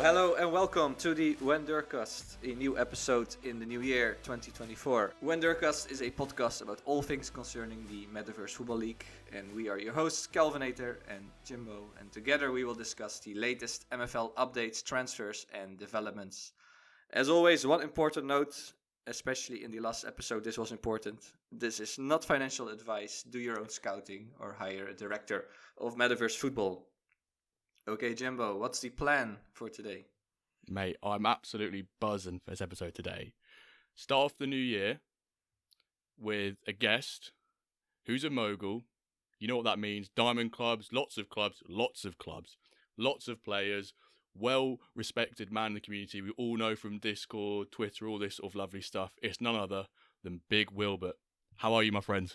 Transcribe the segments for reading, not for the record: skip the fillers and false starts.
Hello and welcome to the Wendercast, a new episode in the new year 2024. Wendercast is a podcast about all things concerning the Metaverse Football League, and we are your hosts Calvinator and Jimbo, and together we will discuss the latest MFL updates, transfers and developments. As always, one important note, especially in the last episode this was important, this is not financial advice. Do your own scouting or hire a director of Metaverse Football. Okay, Jimbo, what's the plan for today? Mate, I'm absolutely buzzing for this episode today. Start off the new year with a guest who's a mogul. You know what that means. Diamond clubs, lots of players, well-respected man in the community. We all know from Discord, Twitter, all this sort of lovely stuff. It's none other than BigWilbert. How are you, my friend?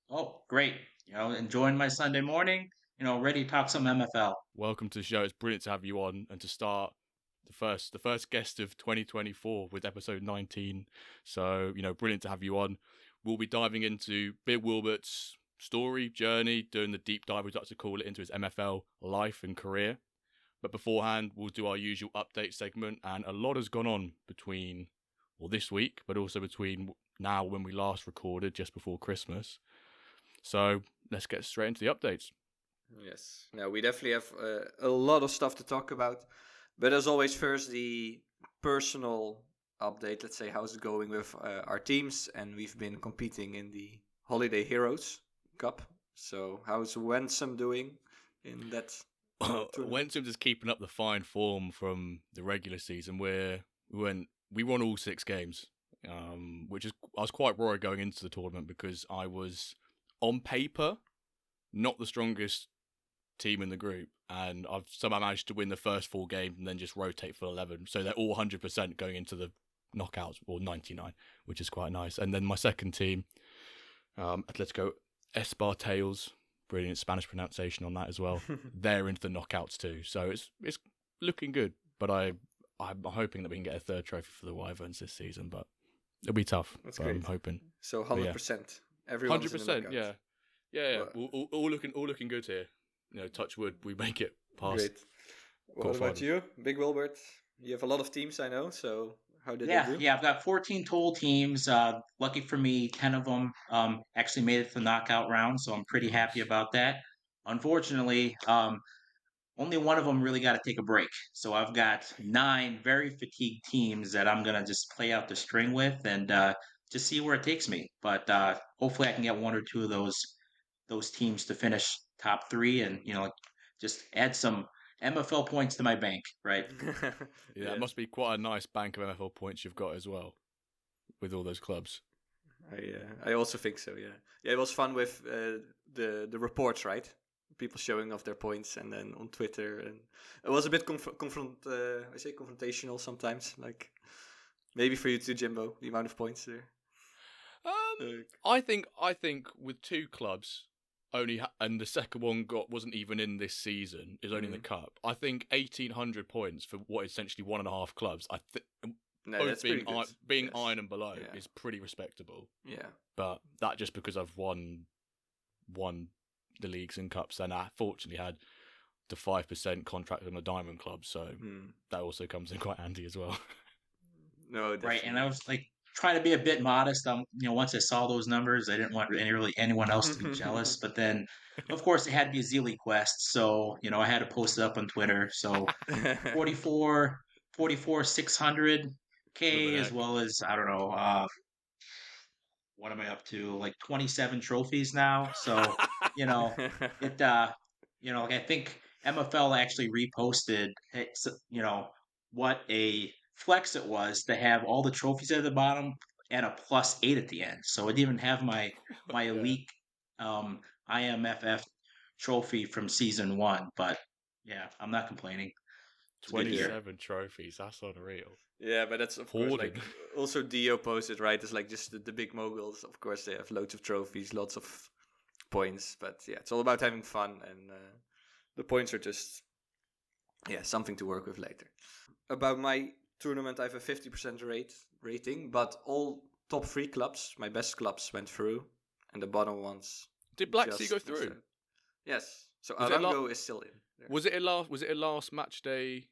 Oh, great. Enjoying my Sunday morning, ready to talk some MFL. Welcome to the show. It's brilliant to have you on and to start the first guest of 2024 with episode 19. So, brilliant to have you on. We'll be diving into BigWilbert's story, journey, doing the deep dive, we'd like to call it, into his MFL life and career. But beforehand, we'll do our usual update segment, and a lot has gone on between, this week, but also between now when we last recorded, just before Christmas. So let's get straight into the updates. Yes, now we definitely have a lot of stuff to talk about. But as always, first the personal update. Let's say how's it going with our teams, and we've been competing in the Holiday Heroes Cup. So how's Wensum doing in that? Wensum's is keeping up the fine form from the regular season, where we won all 6 games, which is I was quite worried going into the tournament because I was on paper not the strongest team in the group, and I've somehow managed to win the first 4 games and then just rotate for 11. So they're all 100% going into the knockouts, or 99, which is quite nice. And then my second team, Atletico Espartails, brilliant Spanish pronunciation on that as well. They're into the knockouts too, so it's looking good. But I'm hoping that we can get a third trophy for the Wyverns this season, but it'll be tough. That's great. I'm hoping. So 100%. Everyone's 100%. Yeah. Well, all looking good here. Touch wood, we make it past. Great. What about you, BigWilbert? You have a lot of teams, I know. So how did they do? Yeah, I've got 14 total teams. Lucky for me, 10 of them actually made it to the knockout round, so I'm pretty happy about that. Unfortunately, only one of them really got to take a break. So I've got 9 very fatigued teams that I'm gonna just play out the string with and just see where it takes me. But hopefully, I can get 1 or 2 of those teams to finish top 3 and just add some MFL points to my bank, right? Yeah, it must be quite a nice bank of MFL points you've got as well with all those clubs. I also think so. Yeah, it was fun with the reports, right? People showing off their points, and then on Twitter, and it was a bit confrontational sometimes. Like maybe for you too, Jimbo, the amount of points there. I think with 2 clubs only, and the second one wasn't even in this season, is only in the cup. I think 1,800 points for what is essentially 1.5 clubs. Both being iron and below is pretty respectable. Yeah, but that just because I've won the leagues and cups, and I fortunately had the 5% contract on the Diamond Club, so that also comes in quite handy as well. No, definitely. Right, and I was like trying to be a bit modest. Once I saw those numbers, I didn't want anyone else to be jealous. But then, of course, it had to be a Zealy Quest, so I had to post it up on Twitter. So 600K, as well as I don't know. What am I up to? Like 27 trophies now. So it. I think MFL actually reposted. What a flex it was to have all the trophies at the bottom and a +8 at the end. So it didn't even have my elite IMFF trophy from season 1. But yeah, I'm not complaining. 27 trophies, that's unreal. Yeah, but that's of course like also Dio posted, right? It's like just the big moguls. Of course, they have loads of trophies, lots of points. But yeah, it's all about having fun, and the points are just something to work with later. About my tournament, I have a 50% rating, but all top 3 clubs, my best clubs, went through, and the bottom ones. Did Black Sea go through? Yes. So Arango is still in. Was it a last match day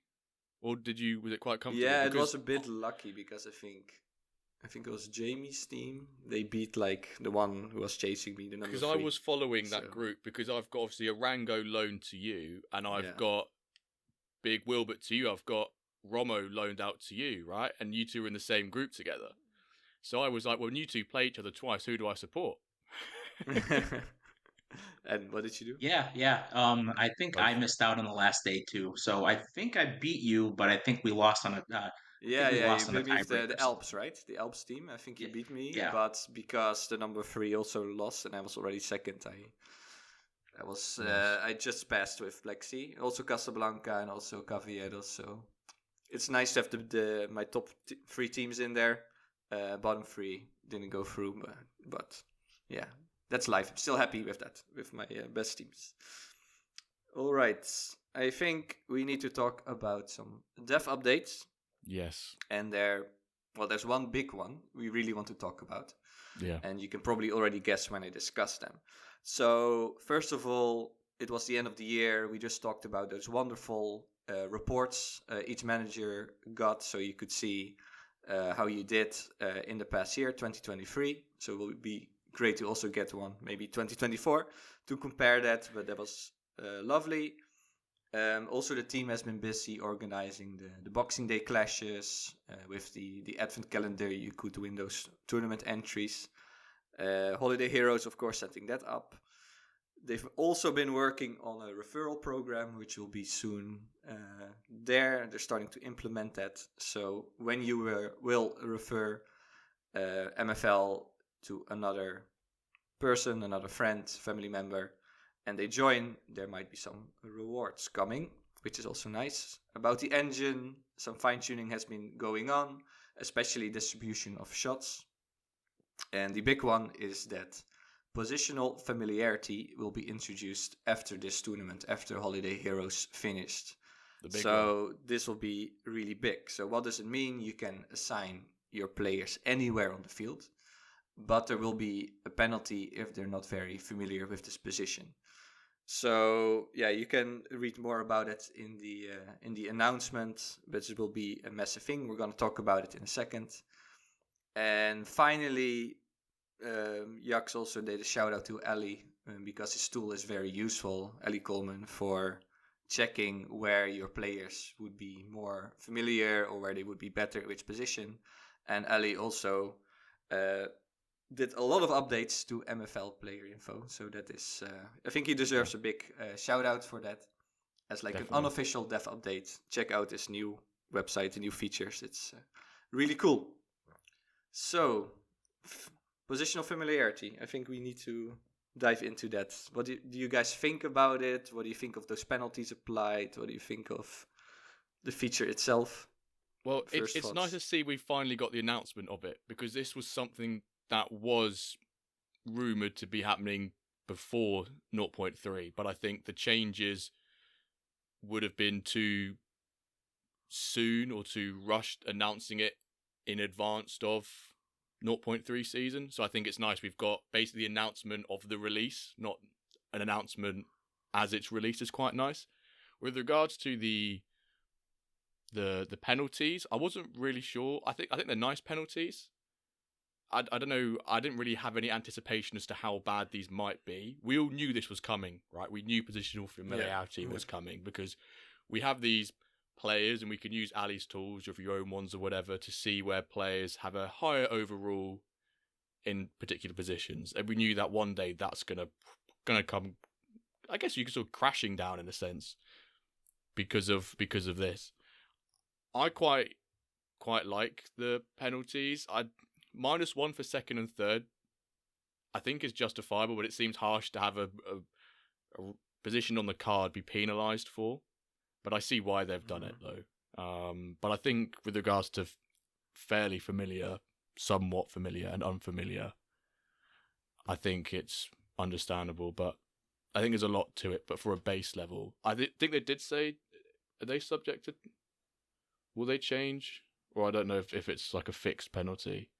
or was it quite comfortable? Yeah, it was a bit lucky because I think it was Jamie's team. They beat like the one who was chasing me, the number 3. Because I was following that group because I've got obviously a Rango loaned to you, and I've got BigWilbert to you. I've got Romo loaned out to you, right? And you two are in the same group together. So I was like, well, when you two play each other twice, who do I support? And what did you do? Yeah. I think I missed out on the last day too. So I think I beat you, but I think we lost on a. Yeah, you beat me with the tiebreaker. Alps, right? The Alps team. I think you beat me, Yeah. but because the number 3 also lost and I was already second, I just passed with Plexi, also Casablanca and also Caviedo. So it's nice to have my top 3 teams in there. Bottom 3 didn't go through, but yeah, that's life. I'm still happy with that, with my best teams. All right, I think we need to talk about some dev updates. Yes. And there's one big one we really want to talk about. Yeah. And you can probably already guess when I discuss them. So, first of all, it was the end of the year. We just talked about those wonderful reports each manager got, so you could see how you did in the past year, 2023. So it will be great to also get one, maybe 2024, to compare that. But that was lovely. Also, the team has been busy organizing the Boxing Day clashes with the advent calendar. You could win those tournament entries. Holiday Heroes, of course, setting that up. They've also been working on a referral program, which will be soon there. They're starting to implement that. So when you will refer MFL to another person, another friend, family member, and they join, there might be some rewards coming, which is also nice. About the engine, some fine-tuning has been going on, especially distribution of shots. And the big one is that positional familiarity will be introduced after this tournament, after Holiday Heroes finished. This will be really big. So what does it mean? You can assign your players anywhere on the field, but there will be a penalty if they're not very familiar with this position. So yeah, you can read more about it in the announcement, but it will be a massive thing. We're going to talk about it in a second. And finally, Jax also did a shout out to Ali because his tool is very useful, Ali Coleman, for checking where your players would be more familiar or where they would be better at which position. And Ali also did a lot of updates to MFL player info. So that is, I think he deserves a big shout out for that. As like Definitely. An unofficial dev update. Check out his new website, the new features. It's really cool. So, positional familiarity. I think we need to dive into that. What do you guys think about it? What do you think of those penalties applied? What do you think of the feature itself? Well, it's nice to see we finally got the announcement of it, because this was something that was rumoured to be happening before 0.3, but I think the changes would have been too soon or too rushed announcing it in advance of 0.3 season. So I think it's nice we've got basically the announcement of the release, not an announcement as it's released, is quite nice. With regards to the penalties, I wasn't really sure. I think they're nice penalties. I don't know. I didn't really have any anticipation as to how bad these might be. We all knew this was coming, right? We knew positional familiarity was coming, because we have these players and we can use Ali's tools or your own ones or whatever to see where players have a higher overall in particular positions. And we knew that one day that's gonna come, I guess you could sort of crashing down in a sense because of this. I quite like the penalties. -1 for second and third, I think, is justifiable, but it seems harsh to have a position on the card be penalised for. But I see why they've done it, though. But I think with regards to fairly familiar, somewhat familiar, and unfamiliar, I think it's understandable. But I think there's a lot to it. But for a base level, I think they did say, are they subject to... Will they change? Or I don't know if it's like a fixed penalty.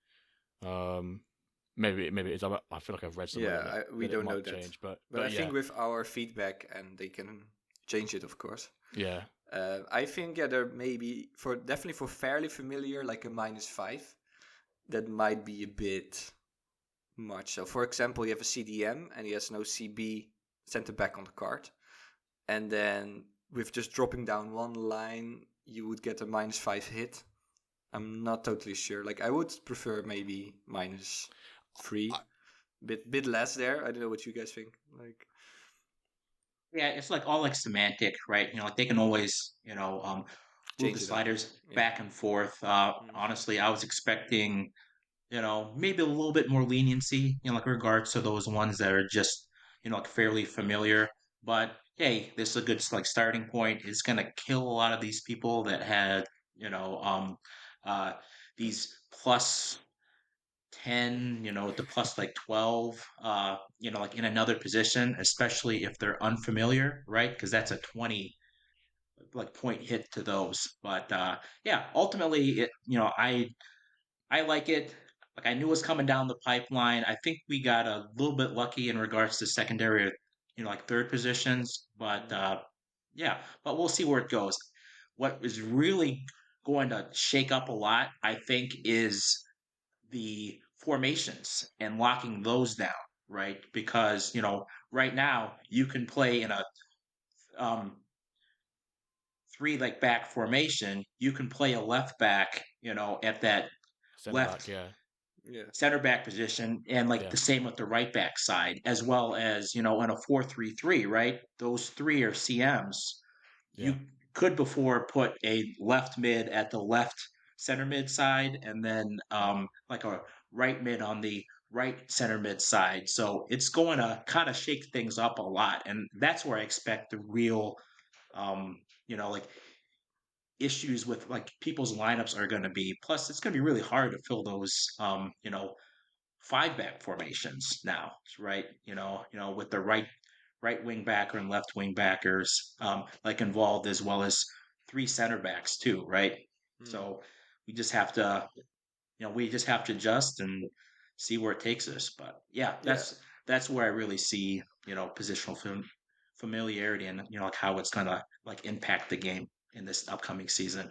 Maybe it is. I feel like I've read something. Yeah, we don't know that. Change, but I think with our feedback, and they can change it, of course. Yeah. I think there may be definitely for fairly familiar, like a -5, that might be a bit much. So, for example, you have a CDM and he has no CB center back on the card, and then with just dropping down one line, you would get a -5 hit. I'm not totally sure. Like, I would prefer maybe -3, bit less there. I don't know what you guys think. Like, Yeah, it's like all like semantic, right? Like they can always, move the change it up. sliders Yeah. back and forth. Honestly, I was expecting, maybe a little bit more leniency, like regards to those ones that are just, like fairly familiar. But hey, this is a good like starting point. It's gonna kill a lot of these people that had, uh, these plus 10, to plus like 12, like in another position, especially if they're unfamiliar, right? Because that's a 20 like point hit to those. But yeah, ultimately, I like it. Like I knew it was coming down the pipeline. I think we got a little bit lucky in regards to secondary, like third positions. But yeah, but we'll see where it goes. What is really going to shake up a lot, I think, is the formations and locking those down, right? Because, right now you can play in a um, three like back formation. You can play a left back, at that Centre back, left yeah. Yeah. center back position, and like Yeah. the same with the right back side, as well as, in a 4-3-3, right? Those three are CMs. Yeah. You could before put a left mid at the left center mid side, and then like a right mid on the right center mid side. So it's going to kind of shake things up a lot, and that's where I expect the real, like issues with like people's lineups are going to be. Plus, it's going to be really hard to fill those, five back formations now, right? With the right wing backer and left wing backers like involved, as well as three center backs too, right? So we just have to, adjust and see where it takes us. But yeah, Yeah. that's where I really see, positional familiarity and like how it's gonna like impact the game in this upcoming season.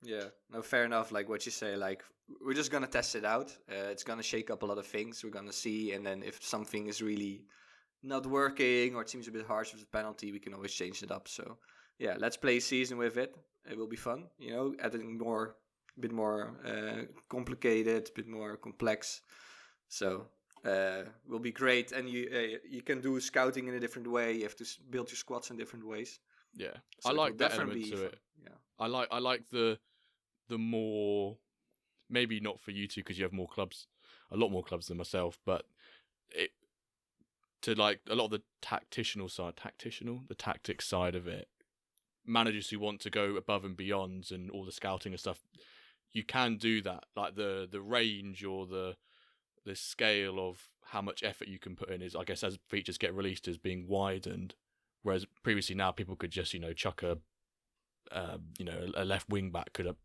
Yeah, no, fair enough. Like what you say, like we're just gonna test it out. It's gonna shake up a lot of things. We're gonna see, and then if something is really not working or it seems a bit harsh with the penalty, we can always change it up. So yeah, let's play a season with it. It will be fun. Adding a bit more complicated, a bit more complex. So will be great. And you can do scouting in a different way. You have to build your squads in different ways. Yeah. So I like that definitely element to fun. it. Yeah. I like the more, maybe not for you two because you have more clubs, a lot more clubs than myself, but it to like a lot of the the tactics side of it, managers who want to go above and beyond and all the scouting and stuff, you can do that. Like the range or the scale of how much effort you can put in is, I guess, as features get released, is being widened. Whereas previously now people could just, chuck a left wing back, could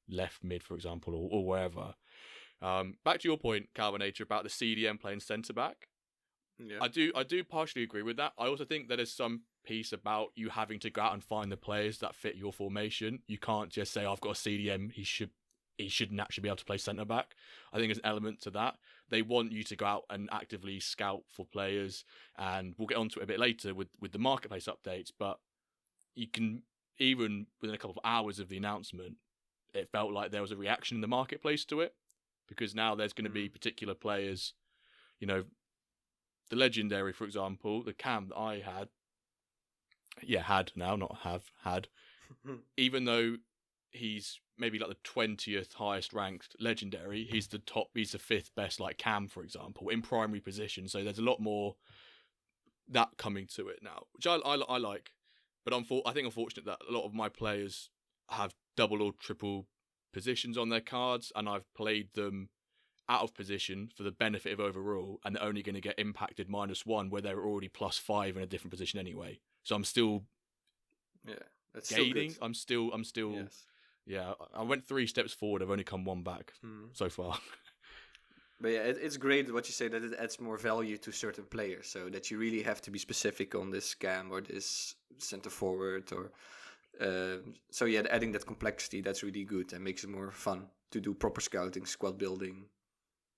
left mid, for example, or wherever. Back to your point, Calvinator, about the CDM playing centre back. Yeah. I do partially agree with that. I also think that there's some piece about you having to go out and find the players that fit your formation. You can't just say, I've got a CDM, he should naturally be able to play centre back. I think there's an element to that. They want you to go out and actively scout for players, and we'll get onto it a bit later with the marketplace updates, but you can, even within a couple of hours of the announcement, it felt like there was a reaction in the marketplace to it, because now there's going to be particular players, the legendary, for example, the cam that I had, even though he's maybe like the 20th highest ranked legendary, he's the 5th best like cam, for example, in primary position. So there's a lot more that coming to it now, which I like. But I think unfortunate that a lot of my players have double or triple positions on their cards, and I've played them out of position for the benefit of overall, and they're only going to get impacted -1 where they're already +5 in a different position anyway. So I'm still That's gaining. Still good. I'm still Yes. yeah. I went 3 steps forward. I've only come 1 back so far. But yeah, it's great what you say, that it adds more value to certain players, so that you really have to be specific on this scam or this center forward or so yeah, adding that complexity, that's really good and makes it more fun to do proper scouting, squad building,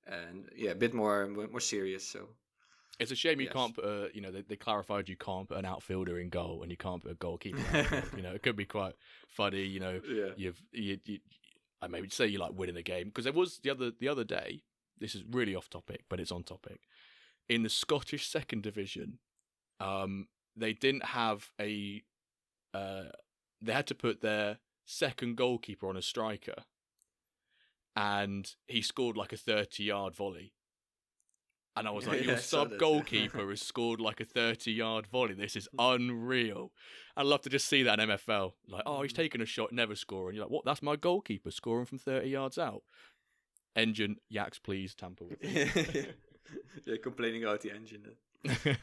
and yeah, a bit more serious. So It's a shame you yes. can't put they clarified you can't put an outfielder in goal and you can't put a goalkeeper in outfield. It could be quite funny. Yeah. I maybe say you like winning a game, because there was the other day. This is really off topic, but it's on topic. In the Scottish Second Division, they didn't have a. They had to put their second goalkeeper on a striker, and he scored like a 30-yard volley. And I was like, your sub goalkeeper has scored like a 30-yard volley. This is unreal. I'd love to just see that in MFL. Like, oh, he's taking a shot, never scoring. You're like, what? That's my goalkeeper scoring from 30 yards out. Engine, yaks, please, tamper with it. You're complaining about the engine then.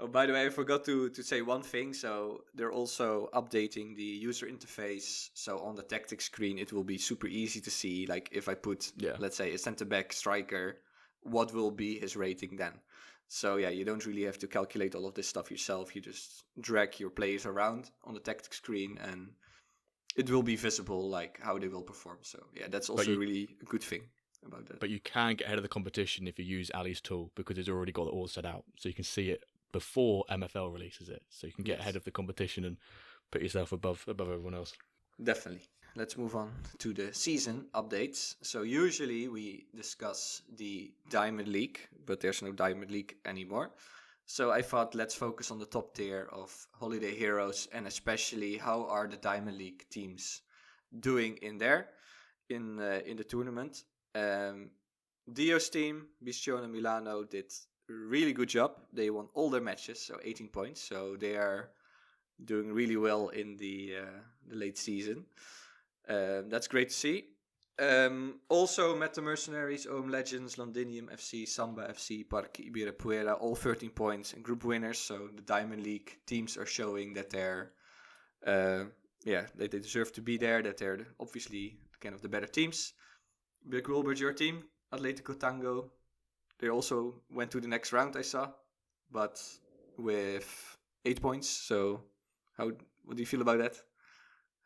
Oh, by the way, I forgot to say one thing. So they're also updating the user interface. So on the tactics screen, it will be super easy to see. Like if I put, let's say, a center-back striker, what will be his rating then? So yeah, you don't really have to calculate all of this stuff yourself. You just drag your players around on the tactics screen and it will be visible, like how they will perform. So yeah, that's also really a good thing about that. But you can get ahead of the competition if you use Ali's tool, because it's already got it all set out. So you can see it before MFL releases it. So you can get ahead of the competition and put yourself above everyone else. Definitely. Let's move on to the season updates. So usually we discuss the Diamond League, but there's no Diamond League anymore. So I thought let's focus on the top tier of Holiday Heroes, and especially how are the Diamond League teams doing in there in the tournament. Dio's team, Biscione Milano, did a really good job. They won all their matches, so 18 points. So they are doing really well in the late season. That's great to see. Also, Meta Mercenaries, OM Legends, Londinium FC, Samba FC, Parque Ibirapuera, all 13 points and group winners. So the Diamond League teams are showing that they're, they deserve to be there, that they're obviously kind of the better teams. BigWilbert, your team, Atletico Tango, they also went to the next round, I saw, but with 8 points. So what do you feel about that?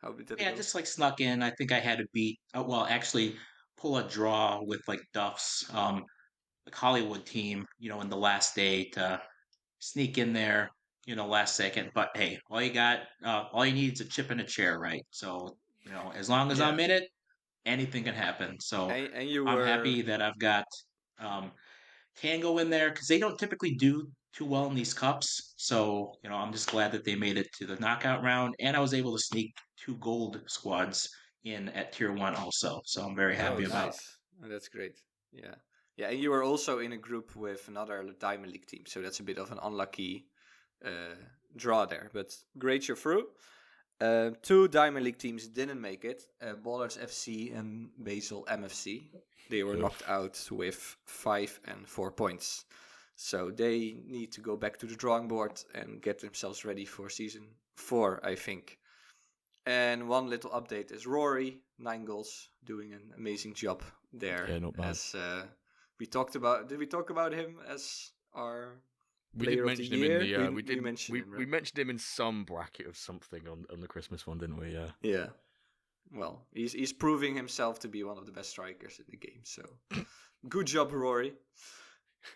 How did that go? Just like snuck in. I think I had to actually pull a draw with like Duff's like Hollywood team, in the last day to sneak in there, last second. But hey, all you need is a chip and a chair, right? So, as long as I'm in it, anything can happen. So and you I'm were happy that I've got um, Tango in there because they don't typically do too well in these cups. So, I'm just glad that they made it to the knockout round, and I was able to sneak 2 gold squads in at tier 1 also. So I'm very happy about. nice. Oh, that's great. Yeah. Yeah, and you were also in a group with another Diamond League team, so that's a bit of an unlucky draw there. But great you're through. 2 Diamond League teams didn't make it. Ballers FC and Basel MFC. They were knocked out with 5 and 4 points. So they need to go back to the drawing board and get themselves ready for season 4, I think. And one little update is Rory, 9 goals, doing an amazing job there. Yeah, not bad. As we talked about, did we talk about him as our we player did of mention the him year? in the We mentioned him in some bracket of something on the Christmas one, didn't we? Yeah. Yeah. Well, he's proving himself to be one of the best strikers in the game. So good job, Rory.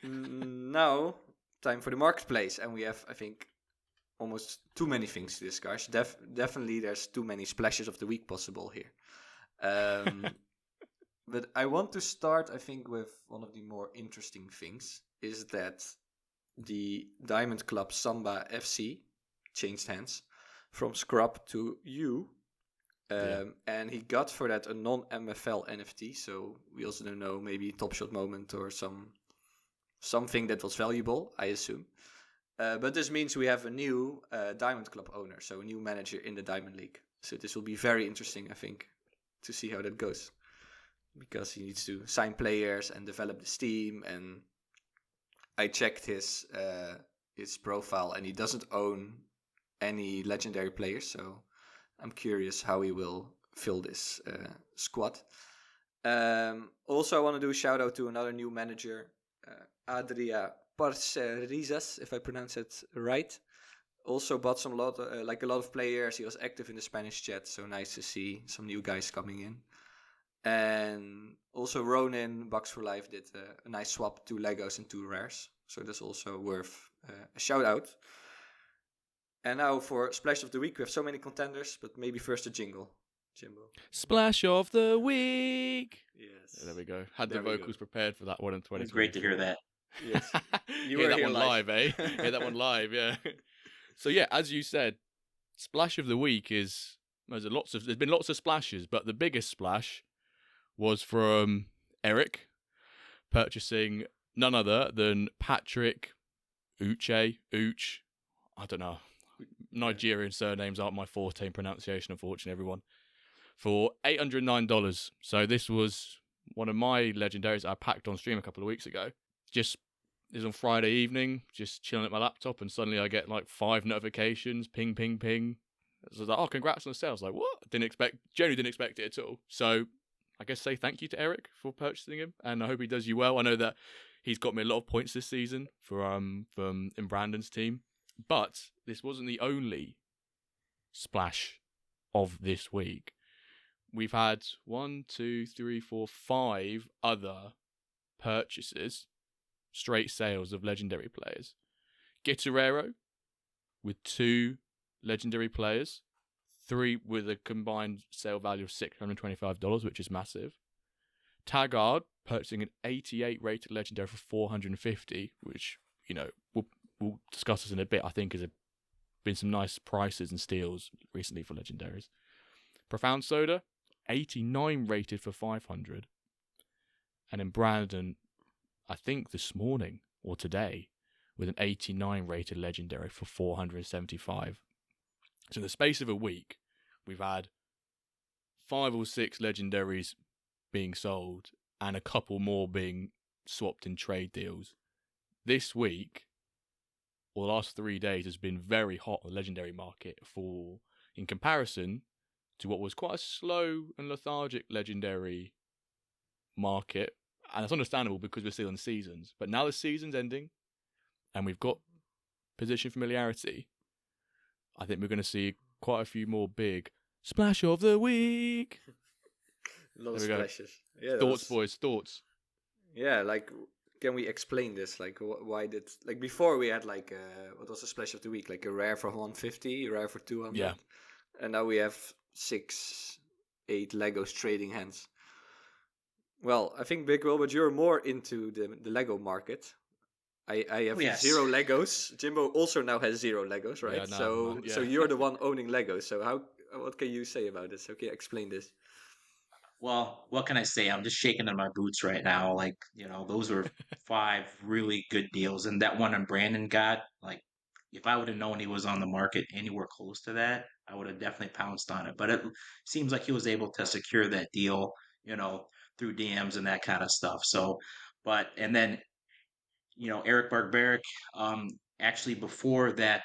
Now, time for the marketplace, and we have, I think, almost too many things to discuss. Definitely, there's too many splashes of the week possible here. But I want to start, I think, with one of the more interesting things, is that the Diamond Club Samba FC changed hands from Scrub to you. And he got for that a non-MFL NFT, so we also don't know, maybe Top Shot Moment or something that was valuable, I assume. But this means we have a new Diamond Club owner, so a new manager in the Diamond League. So this will be very interesting, I think, to see how that goes. Because he needs to sign players and develop this team. And I checked his profile, and he doesn't own any legendary players. So I'm curious how he will fill this squad. Also, I want to do a shout out to another new manager, Adria Parcerizas, if I pronounce it right. Also bought a lot of players. He was active in the Spanish chat, so nice to see some new guys coming in. And also Ronin, Bucks for Life, did a nice swap, 2 Legos and 2 rares. So that's also worth a shout out. And now for Splash of the Week, we have so many contenders, but maybe first a jingle. Jimbo. Splash of the Week. Yes. There we go. Had the vocals prepared for that one in 2020. It's great to hear that. Yes. You hear that one live, eh? Hear that one live, yeah. So yeah, as you said, Splash of the Week is there's been lots of splashes, but the biggest splash was from Eric purchasing none other than Patrick Uche. I don't know. Nigerian surnames aren't my forte in pronunciation, unfortunately, everyone. For $809. So this was one of my legendaries I packed on stream a couple of weeks ago. Just is on Friday evening, just chilling at my laptop, and suddenly I get like 5 notifications, ping, ping, ping. So I was like, oh, congrats on the sales. Like, what? Generally didn't expect it at all. So I guess say thank you to Eric for purchasing him, and I hope he does you well. I know that he's got me a lot of points this season from in Brandon's team, but this wasn't the only splash of this week. We've had 1, 2, 3, 4, 5 other purchases, straight sales of legendary players. Guitarero with 2 legendary players, 3 with a combined sale value of $625, which is massive. Taggart purchasing an 88 rated legendary for $450, which, you know, we'll discuss this in a bit. I think has been some nice prices and steals recently for legendaries. Profound Soda, 89 rated for $500. And in Brandon, I think this morning or today, with an 89 rated legendary for $475. So in the space of a week, we've had 5 or 6 legendaries being sold and a couple more being swapped in trade deals. This week, or the last 3 days, has been very hot on the legendary market in comparison to what was quite a slow and lethargic legendary market. And it's understandable because we're still in seasons. But now the season's ending and we've got position familiarity. I think we're going to see quite a few more big Splash of the Week. A lot of splashes. Yeah, thoughts, boys, thoughts. Yeah, like, can we explain this? Like, why did... Like, before we had, like, what was the Splash of the Week? Like, a rare for 150, a rare for 200. Yeah. And now we have 6, 8 Legos trading hands. Well, I think, BigWilbert, you're more into the Lego market. I have 0 Legos. Jimbo also now has 0 Legos, right? Yeah, so you're the one owning Legos. So what can you say about this? Okay, explain this. Well, what can I say? I'm just shaking in my boots right now. Like, those were 5 really good deals. And that one on Brandon got, like, if I would have known he was on the market anywhere close to that, I would have definitely pounced on it. But it seems like he was able to secure that deal, through DMs and that kind of stuff. So, and then, Eric Barbaric, actually before that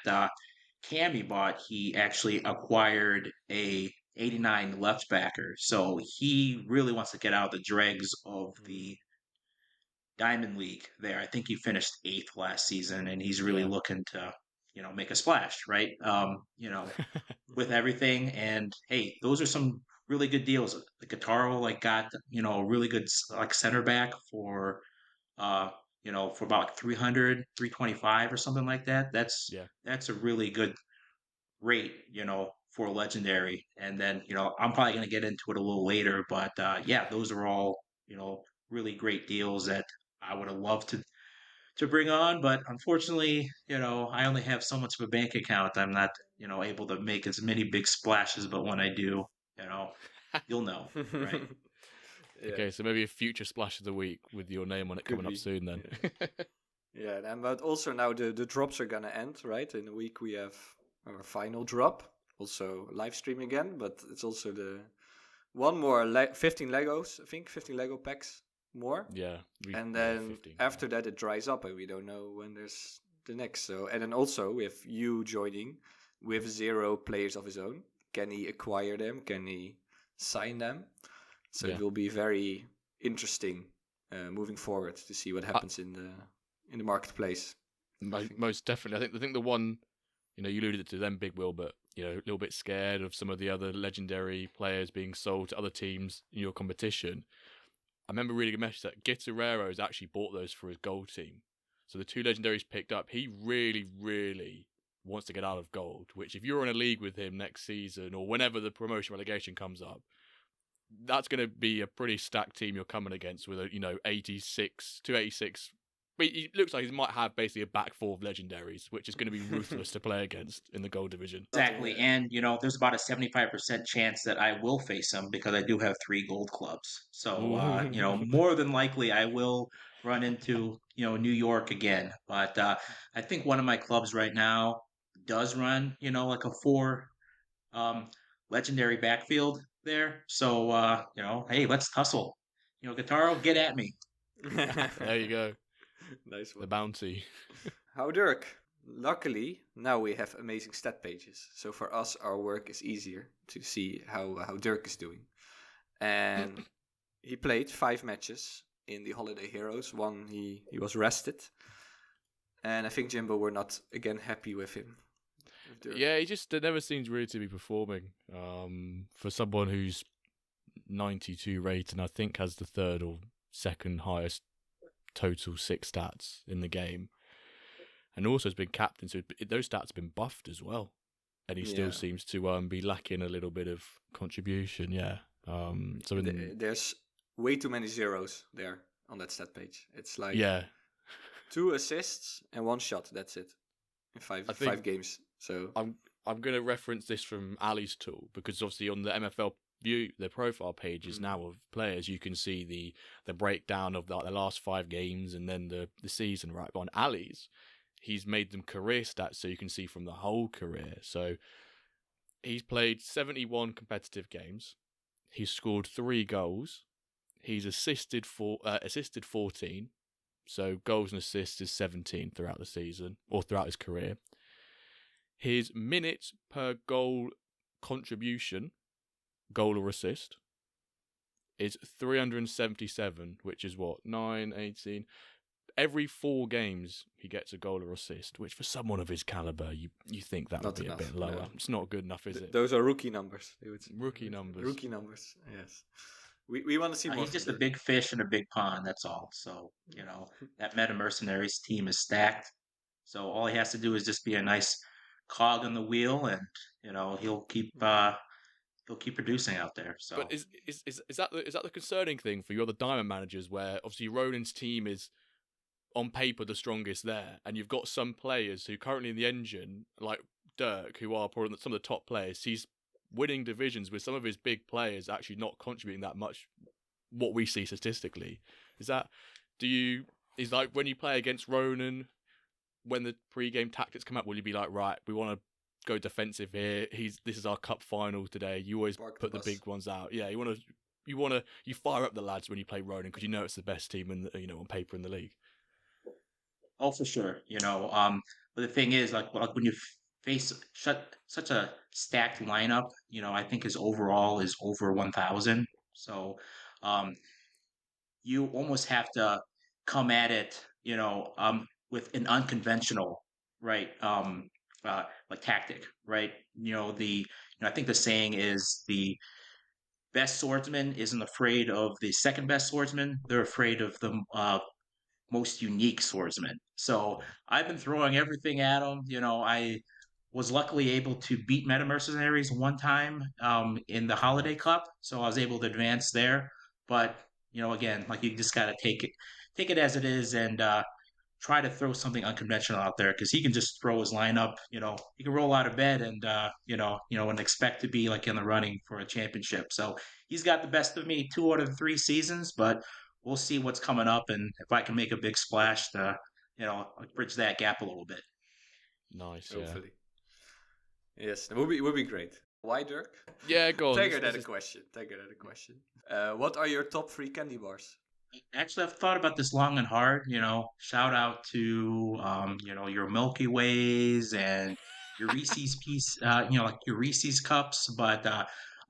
Cam he bought, he actually acquired a 89 left backer. So he really wants to get out of the dregs of the Diamond League there. I think he finished 8th last season, and he's really looking to, make a splash, right? With everything. And hey, those are some really good deals. The Guitarro got, a really good like center back for for about 300, 325 or something like that. That's a really good rate, for a legendary. And then, I'm probably going to get into it a little later, but those are all, really great deals that I would have loved to bring on, but unfortunately, I only have so much of a bank account. I'm not, able to make as many big splashes, but when I do, you'll know, right? Yeah. Okay, so maybe a future Splash of the Week with your name on it coming up soon then. Yeah, and but also now the drops are gonna end, right? In a week we have our final drop, also live stream again, but it's also the one more 15 Legos, I think 15 Lego packs more. Yeah. And then after that it dries up and we don't know when there's the next. So, and then also with you joining with 0 players of his own, can he acquire them? Can he sign them? So it will be very interesting moving forward to see what happens in the marketplace. Most definitely. I think the one, you alluded to them, BigWilbert, a little bit scared of some of the other legendary players being sold to other teams in your competition. I remember reading a message that Guerrero's actually bought those for his gold team. So the 2 legendaries picked up, he really, really wants to get out of gold, which if you're in a league with him next season or whenever the promotion relegation comes up, that's going to be a pretty stacked team you're coming against with a 286. But it looks like he might have basically a back 4 of legendaries, which is going to be ruthless to play against in the gold division. Exactly. And, there's about a 75% chance that I will face him because I do have 3 gold clubs. So, more than likely I will run into, New York again. But I think one of my clubs right now does run, like a 4 legendary backfield there. So, hey, let's tussle. Guitarro, get at me. There you go. Nice one. The bounty. How Dirk? Luckily, now we have amazing stat pages. So for us, our work is easier to see how Dirk is doing. And he played 5 matches in the Holiday Heroes. 1, he was rested. And I think Jimbo were not, again, happy with him. Yeah, he just never seems really to be performing. For someone who's 92 rated and I think has the 3rd or 2nd highest total 6 stats in the game. And also has been captain, so those stats have been buffed as well. And he still seems to be lacking a little bit of contribution, there's way too many zeros there on that stat page. It's like 2 assists and 1 shot, that's it. In 5 games. So I'm going to reference this from Ali's tool because obviously on the MFL view, the profile pages now of players, you can see the breakdown of the last 5 games and then the season, right? But on Ali's, he's made them career stats so you can see from the whole career. So he's played 71 competitive games. He's scored 3 goals. He's assisted 14. So goals and assists is 17 throughout the season or throughout his career. His minutes per goal contribution, goal or assist, is 377, which is what, 9, 18. Every 4 games, he gets a goal or assist, which for someone of his caliber, you think that would be enough, a bit lower. No. It's not good enough, is it? Those are rookie numbers. Rookie numbers. Rookie numbers, yes. We want to see more. He's just a big fish in a big pond, that's all. So, that Meta Mercenaries team is stacked. So all he has to do is just be a nice cog on the wheel and, he'll keep producing out there. So But is that the concerning thing for your other diamond managers where obviously Ronan's team is on paper the strongest there, and you've got some players who currently in the engine, like Dirk, who are probably some of the top players, he's winning divisions with some of his big players actually not contributing that much what we see statistically. Is like when you play against Ronan, when the pre-game tactics come up, will you be like, right, we want to go defensive here, this is our cup final today, you always put the big ones out? Yeah, you fire up the lads when you play Ronan because you know it's the best team on paper in the league. Oh, for sure. But the thing is, like when you face such a stacked lineup, I think his overall is over 1,000. So, you almost have to come at it, with an unconventional, right, like tactic, right? I think the saying is the best swordsman isn't afraid of the second best swordsman; they're afraid of the most unique swordsman. So I've been throwing everything at him. I was luckily able to beat Meta Mercenaries one time in the Holiday Cup, so I was able to advance there. But again, like you just gotta take it as it is, and try to throw something unconventional out there because he can just throw his lineup. He can roll out of bed and and expect to be like in the running for a championship. So he's got the best of me 2 out of 3 seasons, but we'll see what's coming up and if I can make a big splash to bridge that gap a little bit. Nice, hopefully. Yes, it would be great. Why, Dirk? Yeah, go on. Take it at a question. What are your top 3 candy bars? Actually, I've thought about this long and hard. Shout out to your Milky Ways and your Reese's piece. Like your Reese's cups, but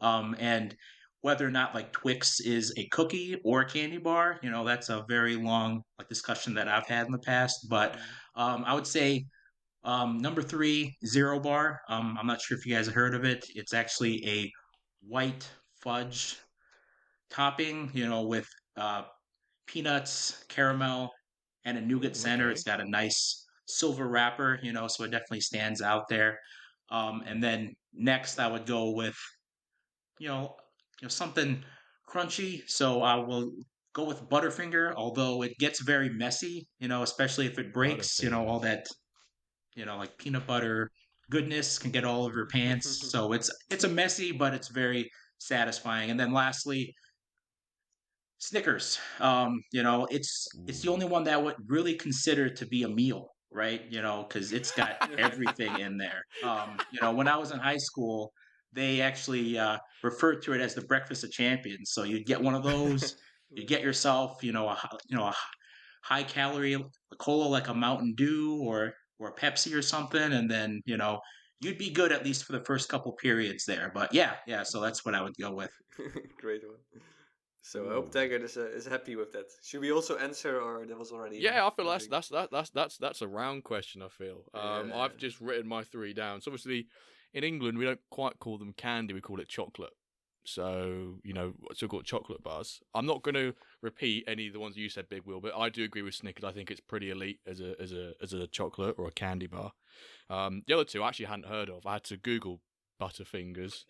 and whether or not like Twix is a cookie or a candy bar. That's a very long like discussion that I've had in the past. But Mm. I would say number three, Zero Bar. I'm not sure if you guys have heard of it. It's actually a white fudge topping, with uh, peanuts, caramel, and a nougat Ooh, center. It's okay. got a nice silver wrapper, so it definitely stands out there. And then next, I would go with you know, something crunchy. So I will go with Butterfinger, although it gets very messy, especially if it breaks, all Butterfingers. that, like peanut butter goodness can get all over your pants. So it's a messy, but it's very satisfying. And then lastly, Snickers. It's the Ooh, only one that I would really consider to be a meal, right? Because it's got everything in there. When I was in high school, they actually referred to it as the breakfast of champions. So you'd get one of those, you get yourself, a high calorie cola like a Mountain Dew or a Pepsi or something, and then you'd be good at least for the first couple periods there. But yeah, yeah. So that's what I would go with. Great one. So I hope ooh. Taggart is happy with that. Should we also answer, or that was already Yeah, I feel enough? that's a round question. I feel. Yeah. I've just written my three down. So obviously, in England we don't quite call them candy; we call it chocolate. So so-called chocolate bars. I'm not going to repeat any of the ones you said, Big Will, but I do agree with Snickers. I think it's pretty elite as a chocolate or a candy bar. The other two I actually hadn't heard of. I had to Google Butterfingers,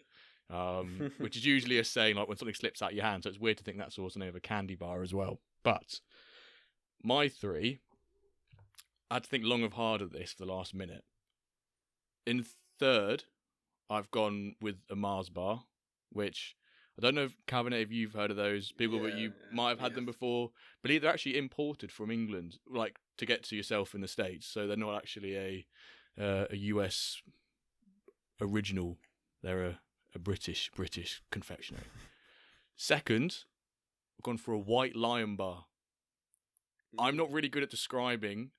which is usually a saying like when something slips out your hand. So it's weird to think that's also the name of a candy bar as well. But my three, I had to think long and hard of this for the last minute. In third, I've gone with a Mars bar, which I don't know if Calvin, if you've heard of those. People, but you might have had them before. But they're actually imported from England, like to get to yourself in the States. So they're not actually a US original. They're a British confectionery. Second, I've gone for a White Lion bar. I'm not really good at describing.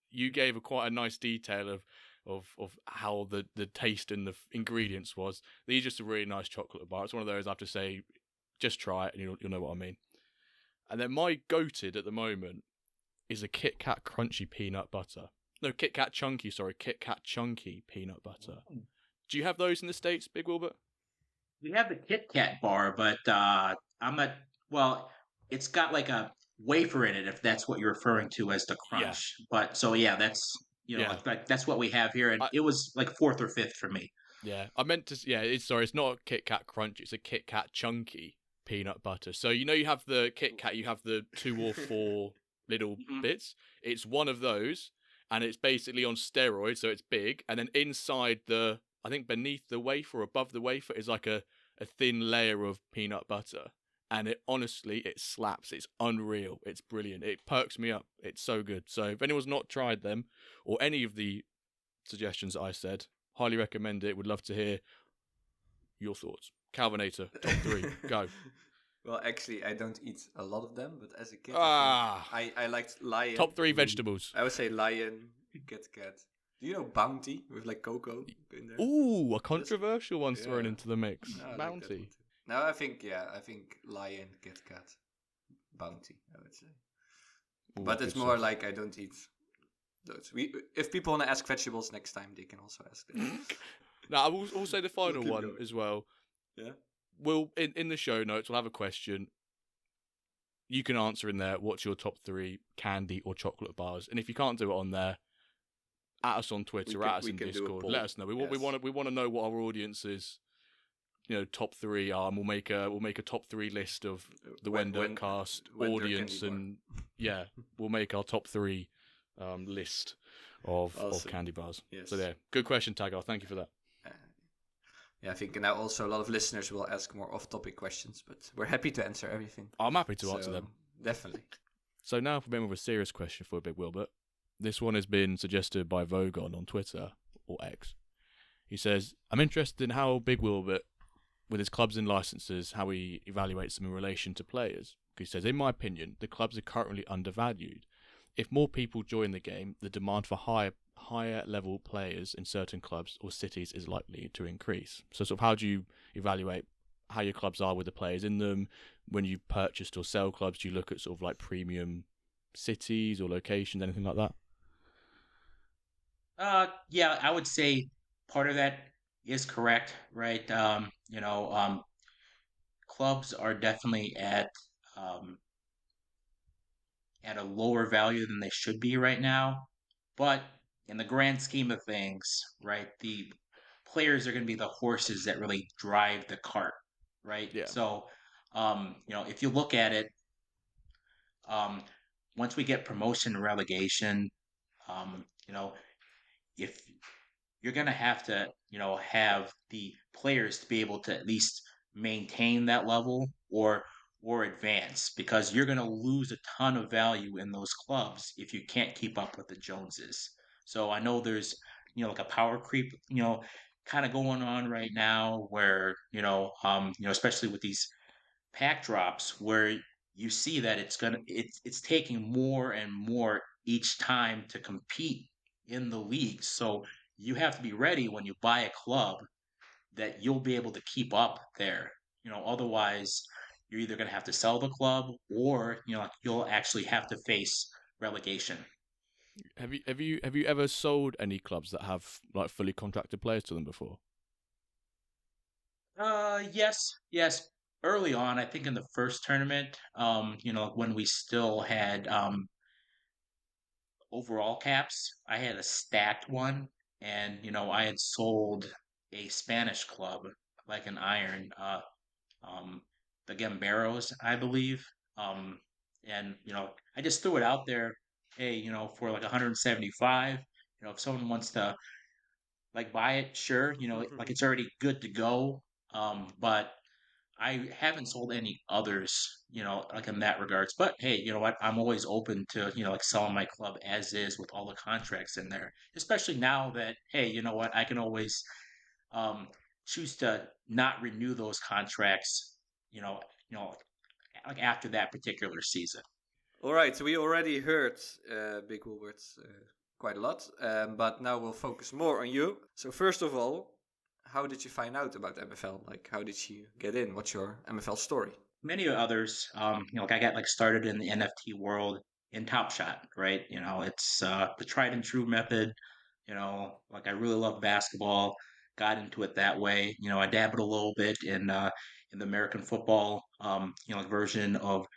You gave quite a nice detail of how the taste and the ingredients was. These are just a really nice chocolate bar. It's one of those I have to say, just try it and you'll know what I mean. And then my goated at the moment is a Kit Kat crunchy peanut butter. No, Kit Kat chunky peanut butter. Do you have those in the States, Big Wilbert? We have the Kit Kat bar, but I'm not. Well, it's got like a wafer in it, if that's what you're referring to as the Yeah, crunch. But so yeah, that's yeah. like that's what we have here, and I, it was like fourth or fifth for me. yeah, I meant to. Yeah, it's not a Kit Kat crunch. It's a Kit Kat chunky peanut butter. So you have the Kit Kat. You have the 2 or 4 little Mhm. bits. It's one of those, and it's basically on steroids, so it's big. And then inside I think beneath the wafer, or above the wafer, is like a thin layer of peanut butter. And it slaps. It's unreal. It's brilliant. It perks me up. It's so good. So if anyone's not tried them, or any of the suggestions that I said, highly recommend it. Would love to hear your thoughts. Calvinator, top 3, go. Well, actually, I don't eat a lot of them, but as a kid, Ah, I liked Lion. top 3 vegetables. I would say Lion, Kit Kat. Do you know Bounty with like cocoa in there? Ooh, a controversial one's thrown Yeah. into the mix. No, I like that Bounty. one too. No, I think Lion, Kit Kat, Bounty. I would say, Ooh, but it's good more stuff. like I don't eat those. If people want to ask vegetables next time, they can also ask them. Now, I will also the final keep one going. as well. Yeah. We'll in the show notes we'll have a question. You can answer in there. What's your top 3 candy or chocolate bars? And if you can't do it on there, at us on Twitter, at us in do a Discord. poll. Let us know. We Yes. want to know what our audience's top 3 are. And we'll make a top 3 list of the Wender cast Wender audience, candy bar. and yeah, we'll make our top 3 list of Awesome. candy bars. Yes. So yeah, good question, Tagar. Thank you for that. Yeah, I think now also a lot of listeners will ask more off-topic questions, but we're happy to answer everything. I'm happy to answer them. Definitely. So now for a bit more of a serious question for Big Wilbert. This one has been suggested by Vogon on Twitter, or X. He says, I'm interested in how Big Wilbert, with his clubs and licenses, how he evaluates them in relation to players. He says, in my opinion, the clubs are currently undervalued. If more people join the game, the demand for higher level players in certain clubs or cities is likely to increase. So sort of how do you evaluate how your clubs are with the players in them? When you purchased or sell clubs, do you look at sort of like premium cities or locations, anything like that? Yeah, I would say part of that is correct, right? Clubs are definitely um, at a lower value than they should be right now. But in the grand scheme of things, right, the players are going to be the horses that really drive the cart, right? Yeah. So, if you look at it, um, once we get promotion and relegation, um, you know, if you're going to have to, have the players to be able to at least maintain that level or advance because you're going to lose a ton of value in those clubs if you can't keep up with the Joneses. So I know there's, like a power creep, kind of going on right now where, especially with these pack drops where you see that it's taking more and more each time to compete in the league. So you have to be ready when you buy a club that you'll be able to keep up there. Otherwise you're either going to have to sell the club or you'll actually have to face relegation. Have you ever sold any clubs that have like fully contracted players to them before? Yes, yes. Early on, I think in the first tournament, when we still had overall caps. I had a stacked one, and I had sold a Spanish club, like an iron, um, the Gamberos, I believe. Um, and I just threw it out there, hey, for like 175. If someone wants to like buy it, sure, like it's already good to go. But I haven't sold any others, like in that regards. But hey, you know what? I'm always open to, like selling my club as is with all the contracts in there. Especially now that, hey, you know what? I can always um, choose to not renew those contracts, you know, you know, like after that particular season. All right, so we already heard Big Wilbert quite a lot, but now we'll focus more on you. So first of all, how did you find out about MFL? Like, how did you get in? What's your MFL story? Many others, like I got like started in the NFT world in Top Shot, right? It's the tried and true method. Like I really love basketball, got into it that way. I dabbled a little bit in the American football, like version of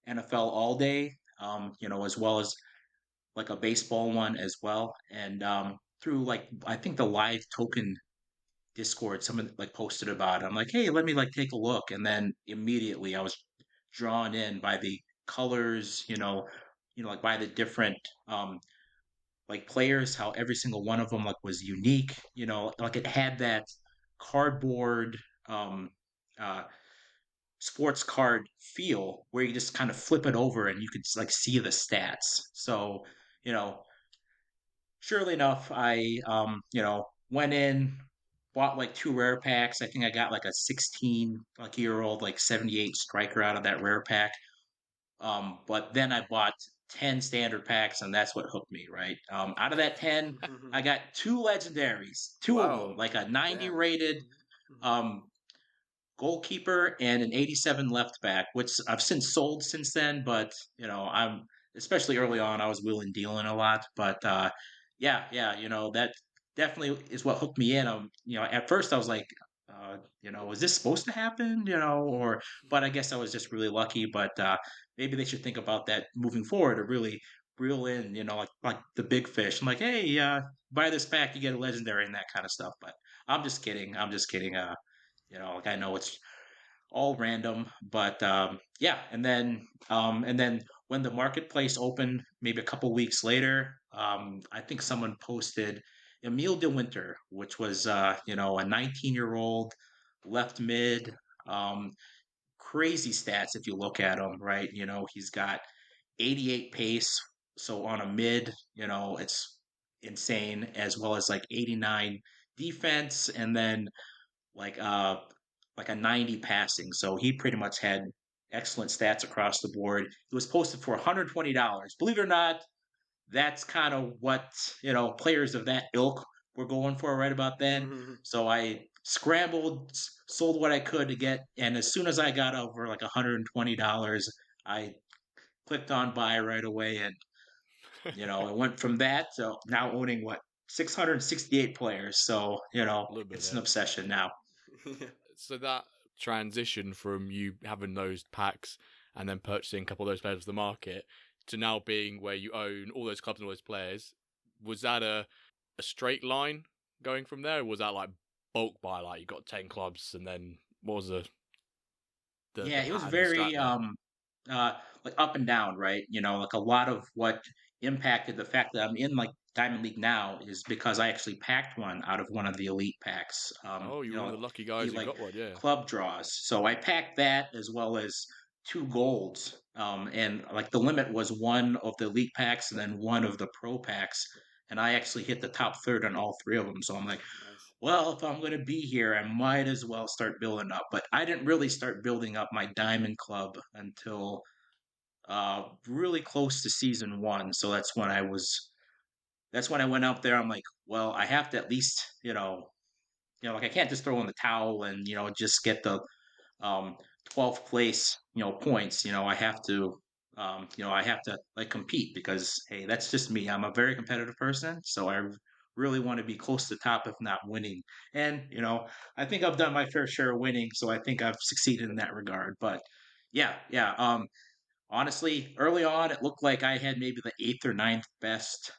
NFL All Day, as well as like a baseball one as well. And through like I think the live token Discord, someone like posted about it. I'm like, hey, let me like take a look, and then immediately I was drawn in by the colors, like by the different like players, how every single one of them like was unique, like it had that cardboard um uh sports card feel where you just kind of flip it over and you could like see the stats. So, you know, surely enough, I went in, bought like two rare packs. I think I got like a 16 like year old like 78 striker out of that rare pack. But then I bought 10 standard packs, and that's what hooked me, right? Out of that 10, I got two legendaries, two of them, Wow, like a 90 damn. rated um goalkeeper and an 87 left back, which I've since sold since then. But I'm especially early on, I was wheeling dealing a lot. But yeah, that definitely is what hooked me in. At first I was like, was this supposed to happen? Or but I guess I was just really lucky. But maybe they should think about that moving forward to really reel in, like the big fish. I'm like, hey, buy this pack, you get a legendary and that kind of stuff. But I'm just kidding. I'm just kidding. Like I know it's all random, but yeah. And then when the marketplace opened, maybe a couple weeks later, I think someone posted Emil de Winter, which was a 19-year-old left mid. Um, Crazy stats if you look at him, right? He's got 88 pace, so on a mid, it's insane, as well as like 89 defense, and then like uh like a 90 passing. So he pretty much had excellent stats across the board. It was posted for $120. Believe it or not, that's kind of what players of that ilk were going for right about then. So I scrambled, sold what I could to get, and as soon as I got over like $120, I clicked on buy right away, and it went from that to now owning what 668 players. So A little bit it's an there. obsession now. Yeah. So that transition from you having those packs and then purchasing a couple of those players off the market to now being where you own all those clubs and all those players, was that a straight line going from there? Or was that like bulk buy, like you got 10 clubs and then what was the Yeah, it was pattern, the strat very there? uh like up and down, right? Like a lot of what impacted the fact that I'm in like Diamond League now is because I actually packed one out of one of the elite packs. Oh, you were one of the lucky guys who Like got one, yeah. club draws. So I packed that as well as two golds. And like the limit was one of the elite packs and then one of the pro packs. And I actually hit the top third on all three of them. So I'm like, Nice. well, if I'm going to be here, I might as well start building up. But I didn't really start building up my diamond club until really close to season one. So that's when I went out there. I'm like, well, I have to at least, like I can't just throw in the towel and just get the um 12th place points. I have to like compete because hey, that's just me. I'm a very competitive person, so I really want to be close to the top if not winning. And I think I've done my fair share of winning, so I think I've succeeded in that regard. But yeah, honestly, early on it looked like I had maybe the eighth or ninth best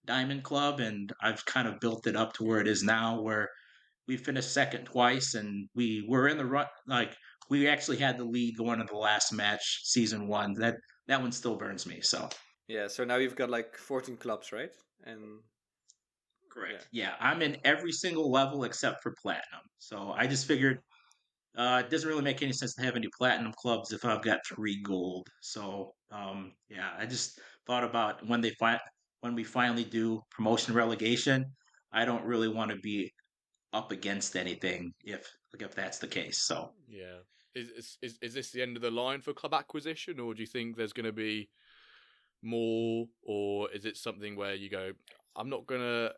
diamond club, and I've kind of built it up to where it is now, where we finished second twice, and we were in the run. Like we actually had the lead going into the last match, season one. That one still burns me. So Yeah, so now you've got like 14 clubs, right? And yeah. correct. Yeah, I'm in every single level except for platinum. So I just figured it doesn't really make any sense to have any platinum clubs if I've got three gold. So yeah, I just thought about when we finally do promotion relegation. I don't really want to be up against anything if that's the case. So Yeah. Is this the end of the line for club acquisition, or do you think there's going to be more, or is it something where you go, I'm not going to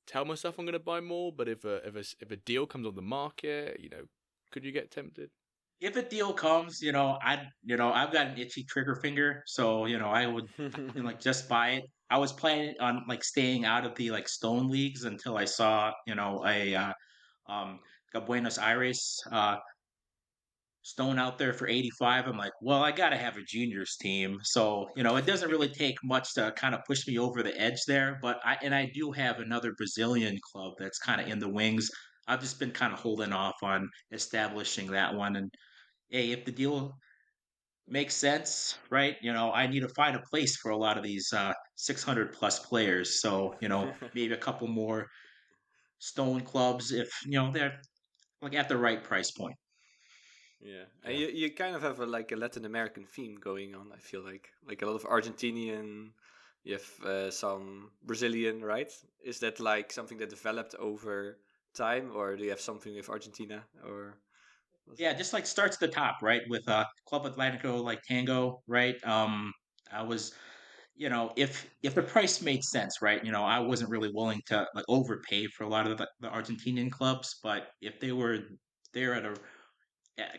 tell myself I'm going to buy more, but if a deal comes on the market, could you get tempted? if a deal comes, I've got an itchy trigger finger, so I would like just buy it. I was planning on like staying out of the like stone leagues until I saw um a Buenos Aires stone out there for 85. I'm like, well, I got to have a juniors team. So, it doesn't really take much to kind of push me over the edge there. But I do have another Brazilian club that's kind of in the wings. I've just been kind of holding off on establishing that one. And hey, if the deal makes sense, right? I need to find a place for a lot of these 600 plus players. So, maybe a couple more stone clubs if, they're like at the right price point. Yeah, and Yeah. you kind of have like a Latin American theme going on. I feel like a lot of Argentinian. You have some Brazilian, right? Is that like something that developed over time, or do you have something with Argentina, or? Yeah, just like starts at the top, right? With Club Atlantico like Tango, right? I was, if the price made sense, right? I wasn't really willing to like overpay for a lot of the Argentinian clubs, but if they were there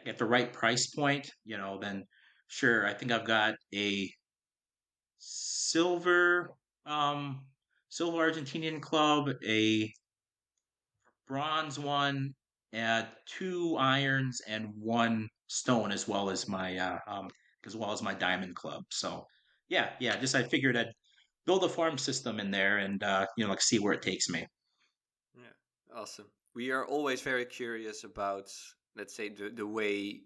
at the right price point, then sure. I think I've got a silver um silver Argentinian club, a bronze one, two irons, and one stone, as well as my diamond club. So yeah. Just I figured I'd build a farm system in there and like see where it takes me. Yeah, awesome. We are always very curious about, let's say, the way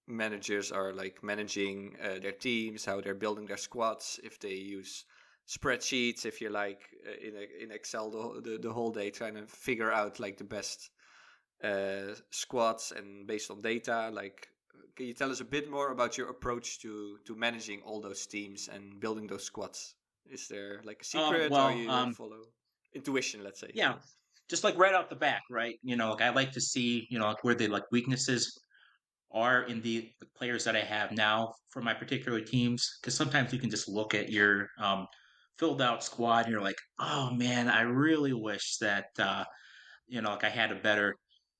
managers are like managing their teams, how they're building their squads, if they use spreadsheets, if you're like in Excel the whole day trying to figure out like the best squads and based on data. Like, can you tell us a bit more about your approach to managing all those teams and building those squads? Is there like a secret, or Well, you follow intuition, let's say? yeah, just like right off the back, right? Like I like to see, like where the like weaknesses are in the players that I have now for my particular teams. Because sometimes you can just look at your filled out squad and you're like, oh man, I really wish that like I had a better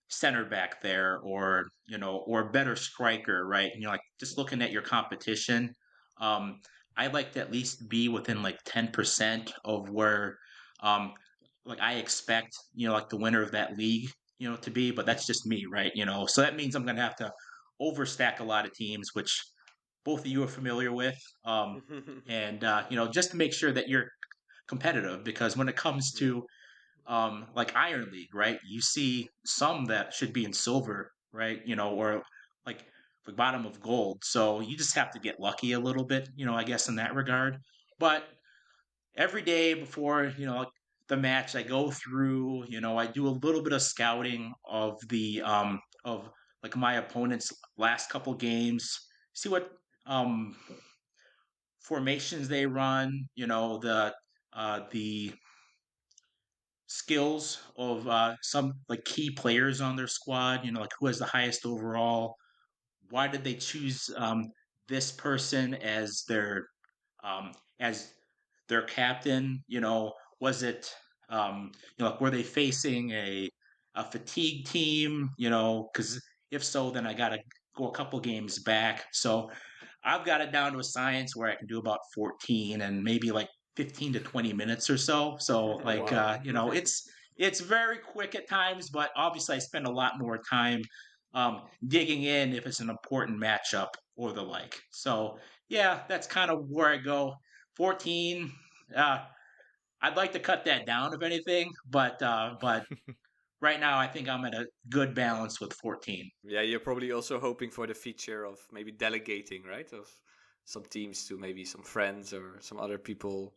center back there, or or a better striker, right? And you're like just looking at your competition. Um, I like to at least be within like 10% of where um like I expect, like the winner of that league, to be, but that's just me, right? So that means I'm gonna have to overstack a lot of teams, which both of you are familiar with. And just to make sure that you're competitive, because when it comes Yeah. to like Iron League, right? You see some that should be in silver, right? Or like the bottom of gold. So you just have to get lucky a little bit, I guess in that regard. But every day before, like the match, I go through, I do a little bit of scouting of like my opponent's last couple games, see what um formations they run, the skills of some like key players on their squad, like who has the highest overall, why did they choose this person um, as their captain? Was it like were they facing a fatigue team? Because if so, then I got to go a couple games back. So I've got it down to a science where I can do about 14 and maybe like 15 to 20 minutes or so. So Oh like wow. it's very quick at times, but obviously I spend a lot more time digging in if it's an important matchup or the like. So yeah, that's kind of where I go. 14. Uh, I'd like to cut that down if anything, but right now I think I'm at a good balance with 14. Yeah, you're probably also hoping for the feature of maybe delegating, right? Of some teams to maybe some friends or some other people.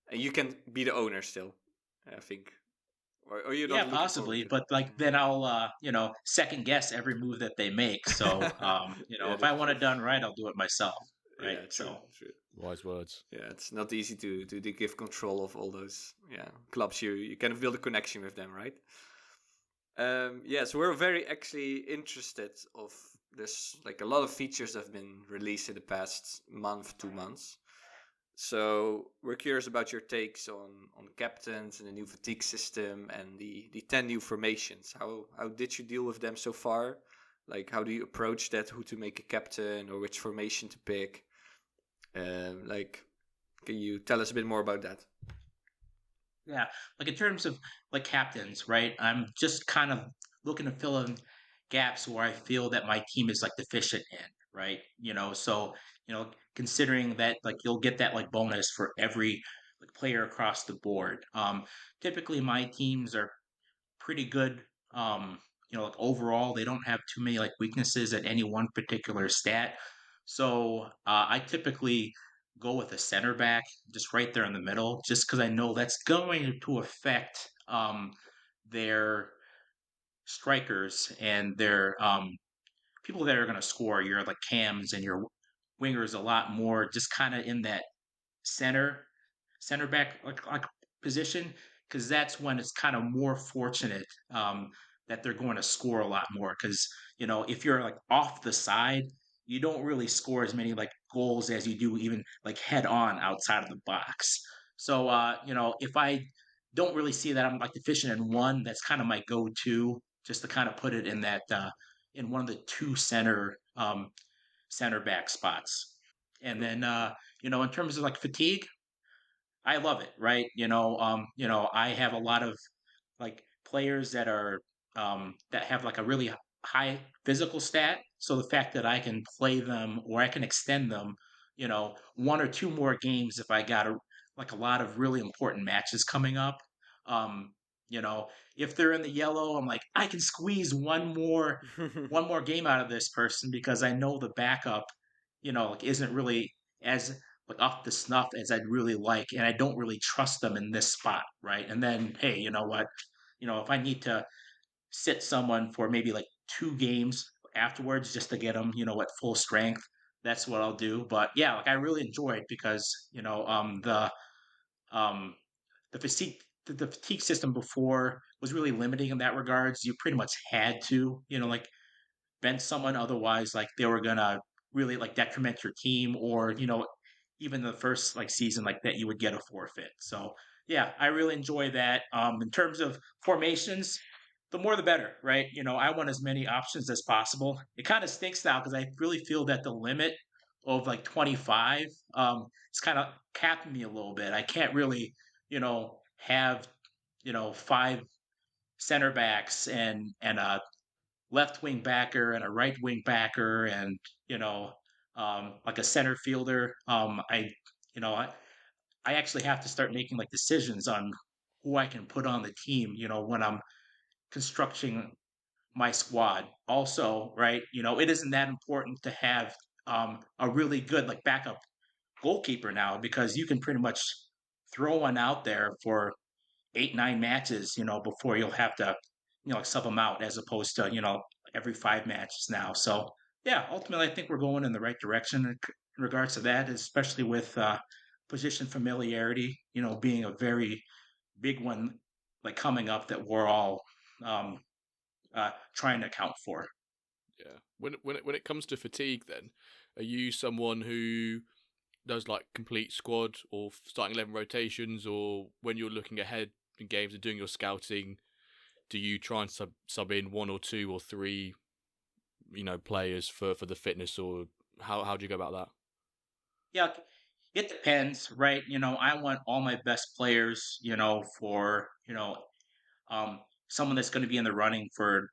And you can be the owner still, I think. Or you're Yeah, not looking forward possibly, to but that. like then I'll second guess every move that they make. So Yeah, if I that's want true. it done right, I'll do it myself, right? Yeah, true, So true. Wise words. Yeah, it's not easy to give control of all those clubs. You kind of build a connection with them, right? Yeah, so we're very actually interested of there's like a lot of features that have been released in the past month, 2 months. So we're curious about your takes on captains and the new fatigue system and the 10 new formations. How did you deal with them so far? Like how do you approach that? Who to make a captain or which formation to pick? Like, can you tell us a bit more about that? yeah, like in terms of like captains, right? I'm just kind of looking to fill in gaps where I feel that my team is like deficient in, right? So considering that like you'll get that like bonus for every like player across the board. Typically my teams are pretty good. Like overall, they don't have too many like weaknesses at any one particular stat. So I typically go with a center back just right there in the middle, just because I know that's going to affect their strikers and their people that are going to score your like cams and your wingers a lot more, just kind of in that center center back like position, because that's when it's kind of more fortunate that they're going to score a lot more. Because if you're like off the side, you don't really score as many like goals as you do even like head on outside of the box. So if I don't really see that I'm like deficient in one, that's kind of my go-to, just to kind of put it in that in one of the two center back spots. And Cool. then in terms of like fatigue, I love it, right? I have a lot of like players that have like a really high physical stat. So the fact that I can play them or I can extend them, one or two more games if I got like a lot of really important matches coming up. Um, you know, if they're in the yellow, I'm like, I can squeeze one more game out of this person because I know the backup, like isn't really as like off the snuff as I'd really like, and I don't really trust them in this spot, right? And then, hey, you know what? If I need to sit someone for maybe like two games afterwards just to get them, at full strength, that's what I'll do. But yeah, like I really enjoy it because um the fatigue system before was really limiting in that regards. You pretty much had to, like bench someone, otherwise like they were gonna really like detriment your team, or even the first like season like that you would get a forfeit. So yeah, I really enjoy that. In terms of formations, the more the better, right? I want as many options as possible. It kind of stinks now because I really feel that the limit of like 25, it's kind of capping me a little bit. I can't really, have, five center backs and a left wing backer and a right wing backer and, you know, like a center fielder. You know, I, I actually have to start making like decisions on who I can put on the team, when I'm constructing my squad. Also, right, it isn't that important to have a really good like backup goalkeeper now because you can pretty much throw one out there for 8, 9 matches, before you'll have to, like sub them out as opposed to, every 5 matches now. So yeah, ultimately, I think we're going in the right direction in regards to that, especially with position familiarity, being a very big one, like coming up that we're all um, trying to account for. Yeah. When it comes to fatigue, then are you someone who does like complete squad or starting 11 rotations, or when you're looking ahead in games and doing your scouting, do you try and sub in one or two or three, players for the fitness, or how do you go about that? Yeah, it depends, right? I want all my best players, for someone that's going to be in the running for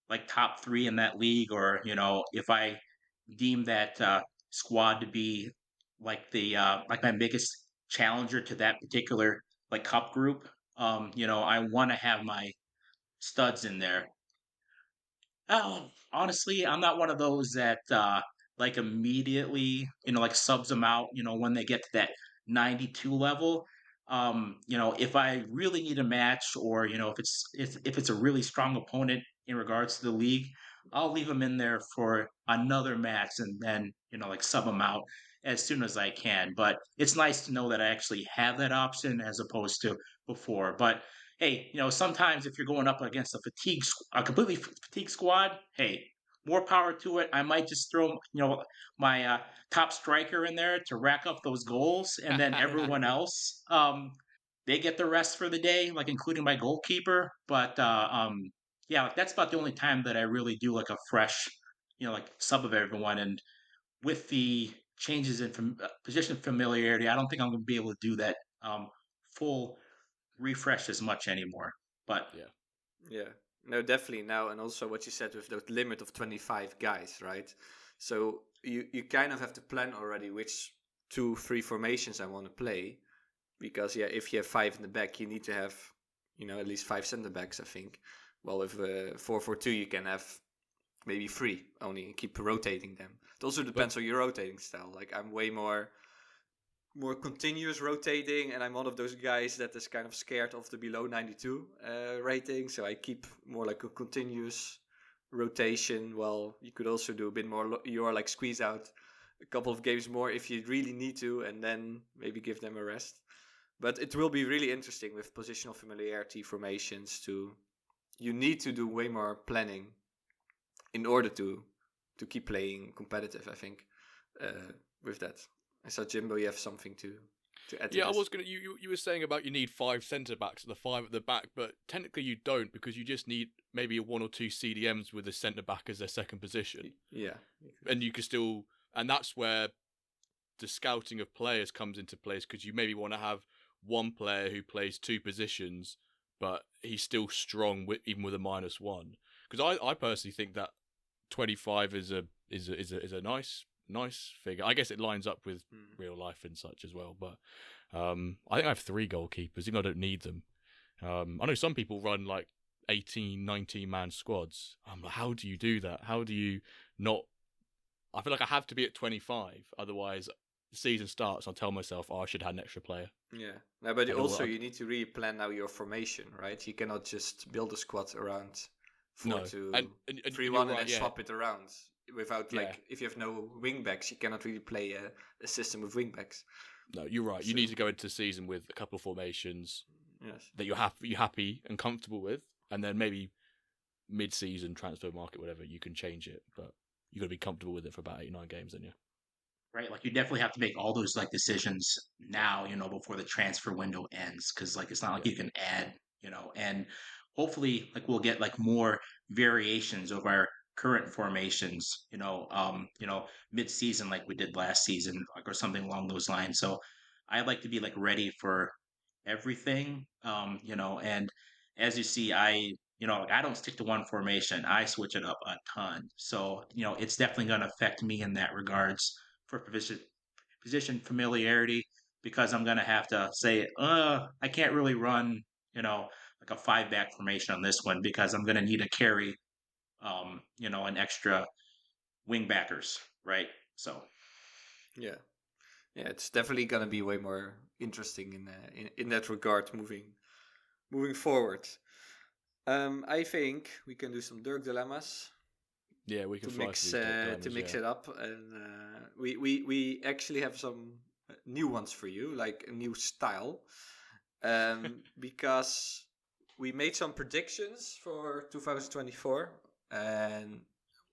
like top three in that league, or if I deem that squad to be like the like my biggest challenger to that particular like cup group, I want to have my studs in there. Oh, honestly, I'm not one of those that like immediately, like subs them out, when they get to that 92 level. If I really need a match or, if it's a really strong opponent in regards to the league, I'll leave them in there for another match and then, like sub them out as soon as I can. But it's nice to know that I actually have that option as opposed to before. But hey, sometimes if you're going up against a completely fatigued squad, hey, more power to it. I might just throw, my top striker in there to rack up those goals, and then everyone else, they get the rest for the day, like including my goalkeeper. But yeah, like, that's about the only time that I really do like a fresh, like sub of everyone. And with the changes in position familiarity, I don't think I'm going to be able to do that full refresh as much anymore. But Yeah. Yeah, no, definitely now, and also what you said with the limit of 25 guys, right? So you kind of have to plan already which 2, 3 formations I want to play, because yeah, if you have 5 in the back, you need to have at least 5 center backs, I think. Well, with 4-4-2, you can have maybe 3 only and keep rotating them. It also depends on your rotating style. Like I'm way more continuous rotating, and I'm one of those guys that is kind of scared of the below 92 rating, so I keep more like a continuous rotation. Well, you could also do a bit more, you are like squeeze out a couple of games more if you really need to, and then maybe give them a rest. But it will be really interesting with positional familiarity formations. You need to do way more planning in order to keep playing competitive, I think, with that. I saw Jimbo, you have something to add to Yeah, I this. was gonna. You were saying about you need 5 centre backs and the 5 at the back, but technically you don't, because you just need maybe one or two CDMs with a centre back as their second position, Yeah. and you can still, and that's where the scouting of players comes into place, because you maybe want to have one player who plays 2 positions, but he's still strong even with a -1. Because I personally think that 25 is a nice figure. I guess it lines up with real life and such as well. But I think I have 3 goalkeepers, even though I don't need them. I know some people run like 18, 19 man squads. I'm like, how do you do that? How do you not? I feel like I have to be at 25, otherwise the season starts. I'll tell myself, oh, I should have an extra player. Yeah. No, but also you need to really plan now your formation, right? You cannot just build a squad around 4-2-3-1 and then swap it around without if you have no wingbacks, you cannot really play a system with wingbacks. No, you're right. You need to go into the season with a couple of formations that you're happy and comfortable with, and then maybe mid-season transfer market, whatever, you can change it, but you got to be comfortable with it for about 8-9 games, then right, like you definitely have to make all those like decisions now, before the transfer window ends, because like it's not like you can add, and hopefully like we'll get like more variations of our current formations, mid season like we did last season, like or something along those lines. So I like to be like ready for everything. And as you see, I don't stick to one formation. I switch it up a ton. So, it's definitely going to affect me in that regards for position familiarity because I'm going to have to say, I can't really run, like a five back formation on this one because I'm going to need to carry, an extra wing backers, right? So, Yeah. Yeah, it's definitely gonna be way more interesting in that regard moving forward. I think we can do some Dirk dilemmas Yeah, we can to fly mix through these dilemmas, to mix yeah. it up, and we actually have some new ones for you, like a new style, because we made some predictions for 2024, and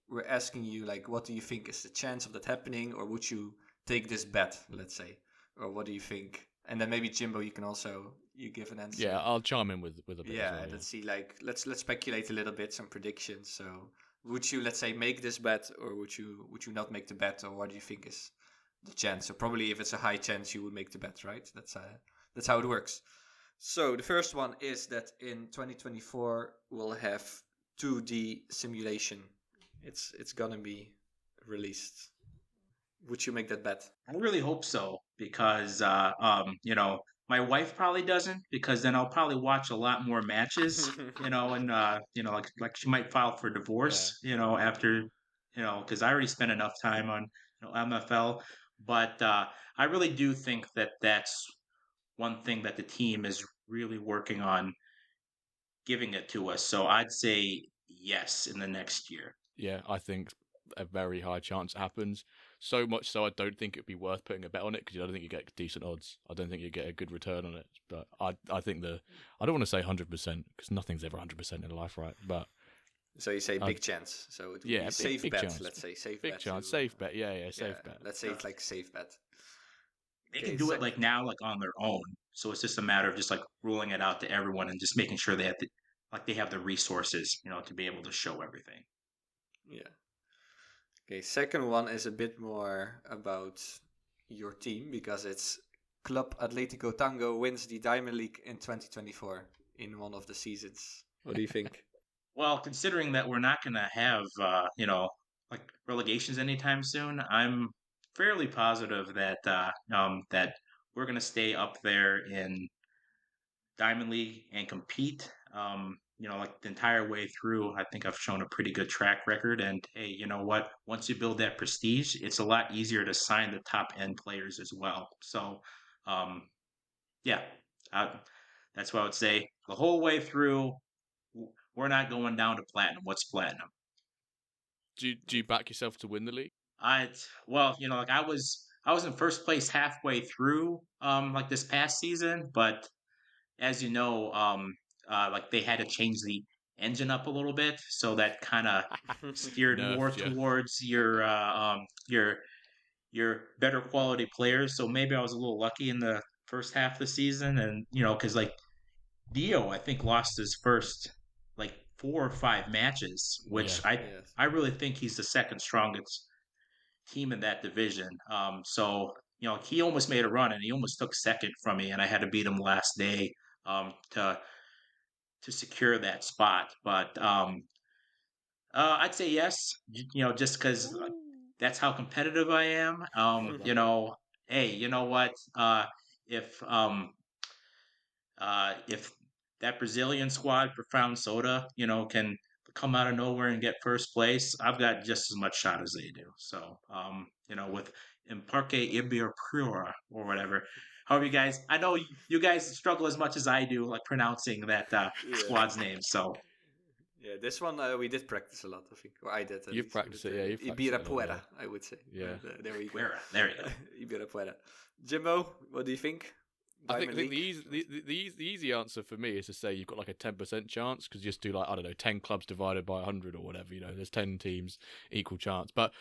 we're asking you like, what do you think is the chance of that happening, or would you take this bet, let's say, or what do you think? And then maybe Jimbo, you give an answer. Yeah, I'll chime in with a bit Yeah, as well. let's see. Like, let's speculate a little bit, some predictions. So, would you, let's say, make this bet, or would you not make the bet, or what do you think is the chance? So probably, if it's a high chance, you would make the bet, right? That's how it works. So the first one is that in 2024 we'll have 2D simulation. It's gonna be released. Would you make that bet? I really hope so because my wife probably doesn't because then I'll probably watch a lot more matches, and like she might file for Yeah. divorce, after, because I already spent enough time on MFL, but I really do think that that's one thing that the team is really working on giving it to us. So I'd say yes in the next year. Yeah, I think a very high chance it happens. So much so, I don't think it'd be worth putting a bet on it because I don't think you get decent odds. I don't think you get a good return on it. But I think I don't want to say 100% because nothing's ever 100% in life, right? But So you say big chance. So it would be yeah, a safe big bet. chance. Let's say safe Big bet. chance, safe bet. Yeah, safe bet. Let's say it's like safe bet. They Okay, can do it like now, like on their own. So it's just a matter of just like ruling it out to everyone and just making sure they have the resources, to be able to show everything. Yeah. Okay, second one is a bit more about your team because it's Club Atletico Tango wins the Diamond League in 2024 in one of the seasons. What do you think? Well, considering that we're not going to have, like relegations anytime soon, I'm fairly positive that we're going to stay up there in Diamond League and compete. Like the entire way through, I think I've shown a pretty good track record. And hey, you know what? Once you build that prestige, it's a lot easier to sign the top end players as well. So, um, yeah, I, that's what I would say. The whole way through, we're not going down to platinum. What's platinum? Do you back yourself to win the league? Well, like I was in first place halfway through, like this past season, but as you know, like they had to change the engine up a little bit, so that kind of steered more Nerfed, yeah. towards your better quality players. So maybe I was a little lucky in the first half of the season, and because like Dio, I think lost his first like 4 or 5 matches, which Yeah. I Yes. I really think he's the second strongest team in that division. So he almost made a run, and he almost took second from me, and I had to beat him last day to secure that spot. But I'd say yes, just because that's how competitive I am. Well done. Hey, you know what? If if that Brazilian squad, Profound Soda, can come out of nowhere and get first place, I've got just as much shot as they do. So, with Imparque Ibirapura or whatever. However, you guys, I know you guys struggle as much as I do, like pronouncing that Yeah. squad's name. So, Yeah, this one we did practice a lot, I think. Or I did at You've least. practiced it, yeah. You've practiced it a lot, Ibirapuera, I would say. Yeah. There we go. there you go. Ibirapuera. Jimbo, what do you think? I think Diamond the League? the easy answer for me is to say you've got like a 10% chance because just do like, I don't know, 10 clubs divided by 100 or whatever. There's 10 teams, equal chance. But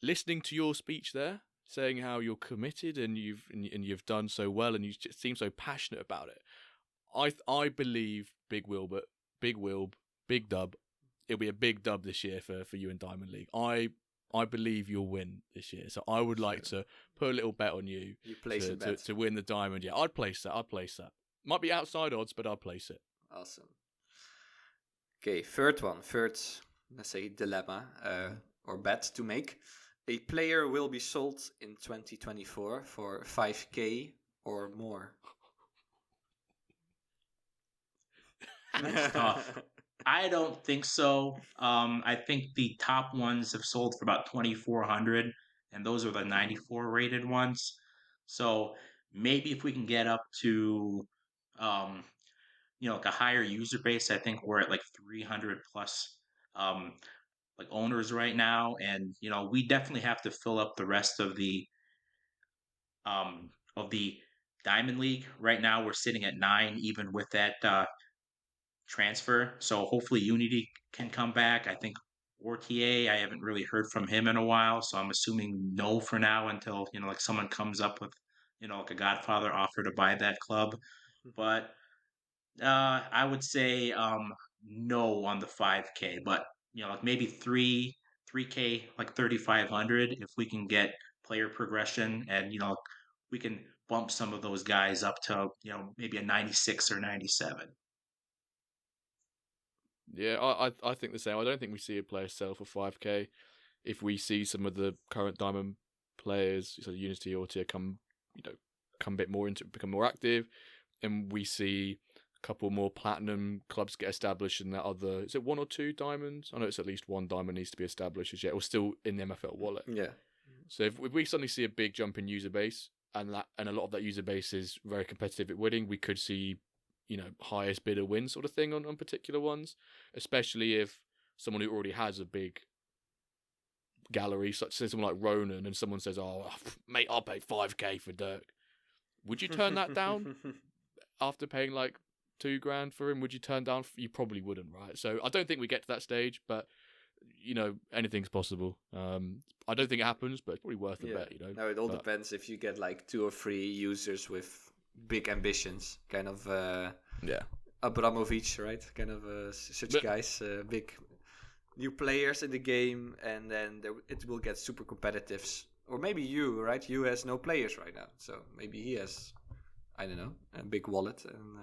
listening to your speech there, saying how you're committed and you've done so well and you just seem so passionate about it, I believe Big Wilb, big dub. It'll be a big dub this year for you in Diamond League. I believe you'll win this year, so I would like to put a little bet on you. You place a bet to win the Diamond. Yeah, I'd place that. Might be outside odds, but I'd place it. Awesome. Okay, third one. Third, let's say, dilemma or bet to make. A player will be sold in 2024 for 5k or more. That's tough. I don't think so. I think the top ones have sold for about 2,400, and those are the 94 rated ones. So maybe if we can get up to, like a higher user base, I think we're at like 300 plus, like owners right now, and we definitely have to fill up the rest of the Diamond League. Right now, we're sitting at 9, even with that transfer. So hopefully Unity can come back. I think Orta, I haven't really heard from him in a while, so I'm assuming no for now until like someone comes up with like a Godfather offer to buy that club. But I would say no on the 5K, but like maybe 3K, like 3,500 if we can get player progression, and we can bump some of those guys up to maybe a 96 or 97. Yeah, I think the same. I don't think we see a player sell for 5k. If we see some of the current Diamond players, so Unity or Tier come a bit more into, become more active, and we see a couple more Platinum clubs get established, and that other, is it 1 or 2 Diamonds? I know it's at least 1 Diamond needs to be established as yet, or still in the MFL wallet. Yeah. So if we suddenly see a big jump in user base, and a lot of that user base is very competitive at winning, we could see highest bidder win sort of thing on particular ones, especially if someone who already has a big gallery, such as someone like Ronan, and someone says, "Oh, mate, I'll pay 5k for Dirk." Would you turn that down after paying like $2,000 for him? Would you turn down? You probably wouldn't, right? So I don't think we get to that stage, but anything's possible. I don't think it happens, but it's probably worth a bet. No, it all depends if you get like 2 or 3 users with big ambitions, kind of Abramovich, right? Kind of such guys, big new players in the game, and then it will get super competitive. Or maybe you, right? You has no players right now, so maybe he has, I don't know, a big wallet and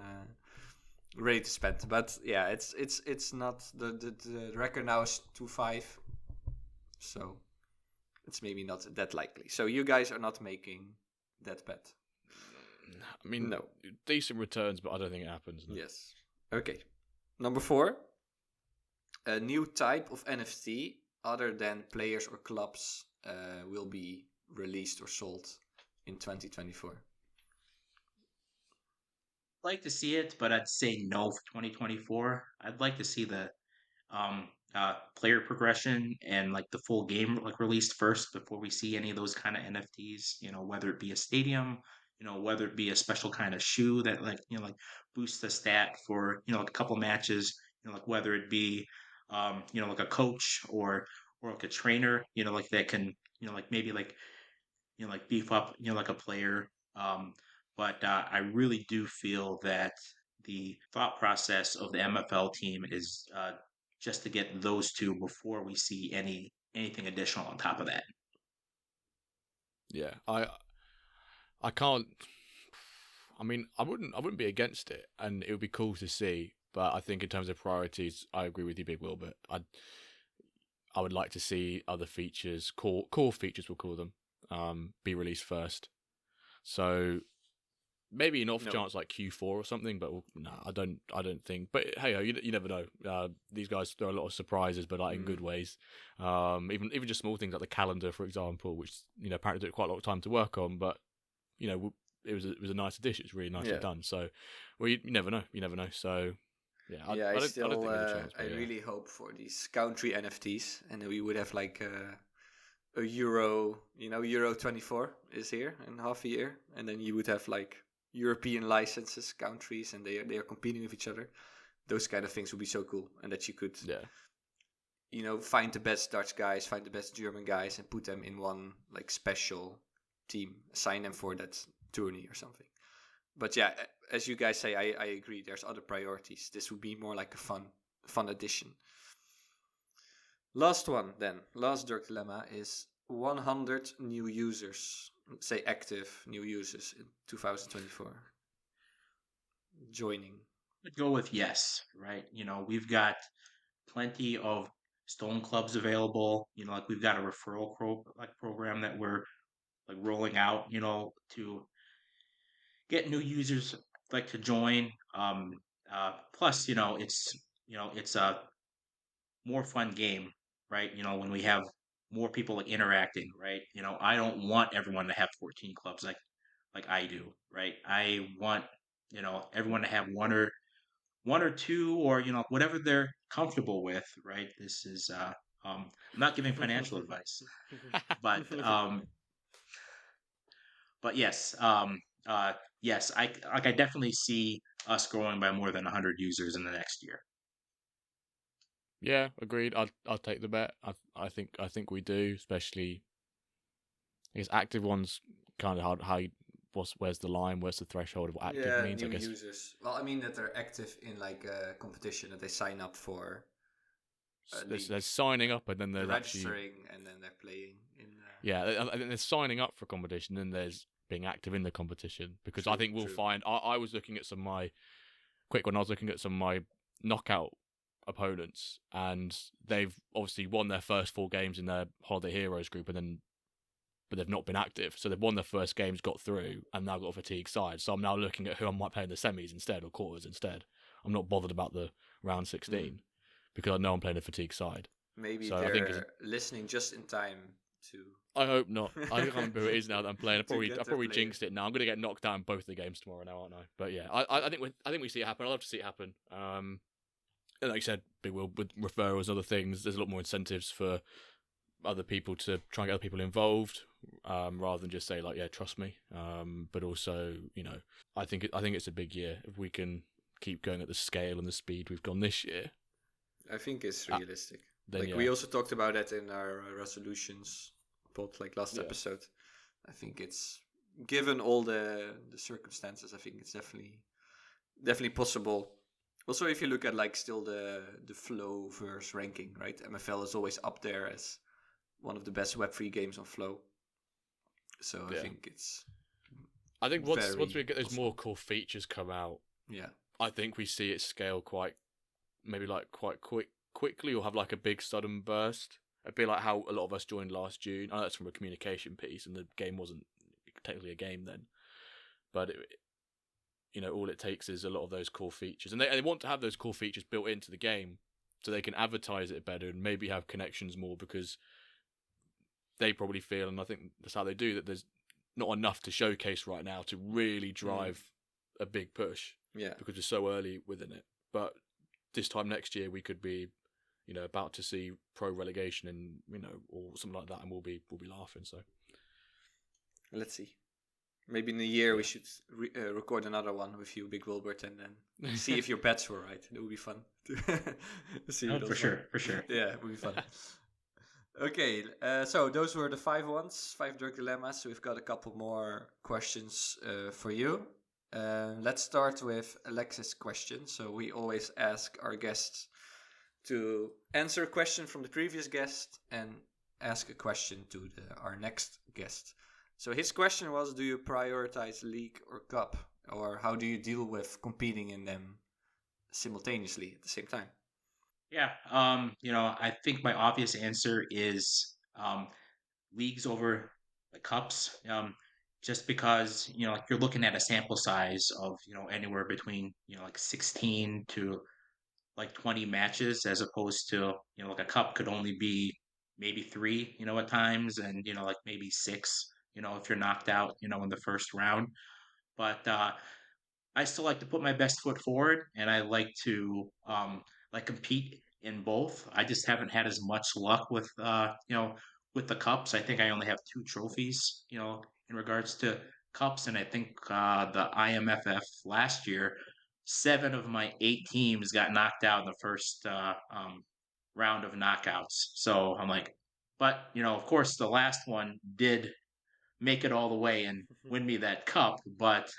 ready to spend. But yeah, it's not the record now is 2-5, so it's maybe not that likely. So you guys are not making that bet. I mean, no. Decent returns, but I don't think it happens. No. Yes. Okay. Number 4. A new type of NFT other than players or clubs will be released or sold in 2024. I'd like to see it, but I'd say no for 2024. I'd like to see the player progression and like the full game like released first before we see any of those kind of NFTs. Whether it be a stadium, whether it be a special kind of shoe that like boosts the stat for like a couple matches. Like whether it be like a coach or like a trainer. Like that can like maybe like like beef up like a player. But I really do feel that the thought process of the MFL team is just to get those 2 before we see anything additional on top of that. Yeah, I can't. I mean, I wouldn't be against it, and it would be cool to see. But I think in terms of priorities, I agree with you, BigWilbert. I would like to see other features, core features, we'll call them, be released first. So maybe an off chance like Q4 or something, but no, I don't think. But hey, you never know. These guys throw a lot of surprises, but like in good ways. Even just small things like the calendar, for example, which apparently took quite a lot of time to work on, but it was a nice addition. It's really nicely done. So, well, you never know. So. Yeah, I don't think there's a chance, I really hope for these country NFTs, and we would have like a Euro, Euro 24 is here in half a year, and then you would have like European licenses, countries, and they are competing with each other. Those kind of things would be so cool, and that you could, find the best Dutch guys, find the best German guys, and put them in one like special team, assign them for that tourney or something. But yeah, as you guys say, I agree. There's other priorities. This would be more like a fun addition. Last one then. Last Dirk Dilemma is 100 new users, say active new users in 2024 joining. I'd go with yes, right? We've got plenty of stone clubs available. Like we've got a referral program that we're like rolling out, to get new users like to join. Plus, it's a more fun game, right? When we have more people like interacting, right? I don't want everyone to have 14 clubs like I do, right? I want everyone to have one or two, or whatever they're comfortable with, right? This is I'm not giving financial advice, but yes, yes, I definitely see us growing by more than 100 users in the next year. Yeah, agreed. I'll take the bet. I think we do, especially I guess active ones kind of hard. Where's the line? Where's the threshold of what active means? New I guess users. Well, I mean that they're active in like a competition that they sign up for. there's signing up, and then there's registering, and then they're playing in. Yeah, I think there's signing up for a competition, and there's being active in the competition. Because True, I think we'll find. I was looking at some of my quick when I was looking at some of my knockout opponents, and they've obviously won their first 4 games in their Holiday Heroes group, but they've not been active. So they've won their first games, got through, and now got a fatigue side. So I'm now looking at who I might play in the semis instead, or quarters instead. I'm not bothered about the round 16 because I know I'm playing a fatigue side. Maybe so they're listening just in time to. I hope not. I can't remember who it is now that I'm playing. I probably jinxed it now. I'm going to get knocked out in both the games tomorrow now, aren't I? But yeah, I think we see it happen. I'd love to see it happen. And like you said, Big Will, with referrals and other things, there's a lot more incentives for other people to try and get other people involved, rather than just say like, yeah, trust me. But also, I think it's a big year if we can keep going at the scale and the speed we've gone this year. I think it's realistic. Then, we also talked about that in our resolutions last episode. I think it's given all the circumstances. I think it's definitely possible. Also, if you look at still the Flow versus ranking, right? MFL is always up there as one of the best Web3 games on Flow. So I think it's. I think once we get those more core features come out, I think we see it scale quite quickly, or have like a big sudden burst. It'd be like how a lot of us joined last June. I know that's from a communication piece, and the game wasn't technically a game then, but all it takes is a lot of those core features, and they want to have those core features built into the game so they can advertise it better and maybe have connections more, because they probably feel, and I think that's how they do, that there's not enough to showcase right now to really drive a big push. Yeah, because we're so early within it. But this time next year we could be, about to see pro relegation and or something like that, and we'll be laughing. So let's see. Maybe in a year we should record another one with you, BigWilbert, and then see if your bets were right. It would be fun to see. For sure. Yeah, it would be fun. Okay, so those were the 5 Dirk Dilemmas. So we've got a couple more questions for you. Let's start with Alexis' question. So we always ask our guests to answer a question from the previous guest and ask a question to our next guest. So his question was, do you prioritize league or cup? Or how do you deal with competing in them simultaneously at the same time? Yeah, I think my obvious answer is leagues over the cups. Just because you're looking at a sample size of anywhere between 16 to 20 matches, as opposed to a cup could only be maybe 3 at times, and maybe 6 if you're knocked out in the first round. But I still like to put my best foot forward, and I like to compete in both. I just haven't had as much luck with with the cups. I think I only have 2 trophies in regards to cups, and I think the IMFF last year, 7 of my 8 teams got knocked out in the first round of knockouts. So I'm like, but of course, the last one did make it all the way and win me that cup. But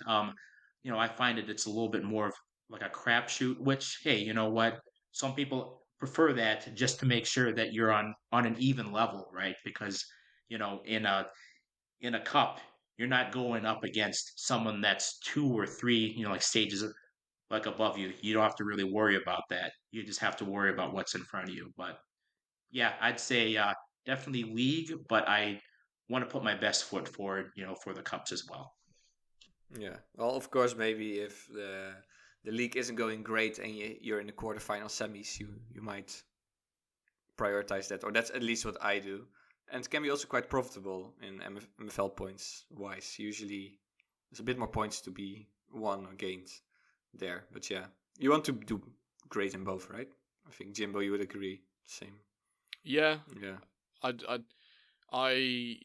I find it's a little bit more of like a crapshoot. Which, hey, you know what? Some people prefer that just to make sure that you're on an even level, right? Because in a cup, you're not going up against someone that's two or three, like stages like above you. You don't have to really worry about that. You just have to worry about what's in front of you. But yeah, I'd say definitely league, but I want to put my best foot forward, for the cups as well. Yeah. Well, of course, maybe if the league isn't going great and you're in the quarterfinal semis, you might prioritize that, or that's at least what I do. And it can be also quite profitable in MFL points wise. Usually, there's a bit more points to be won or gained there. But yeah, you want to do great in both, right? I think Jimbo, you would agree. Same. Yeah, Yeah. I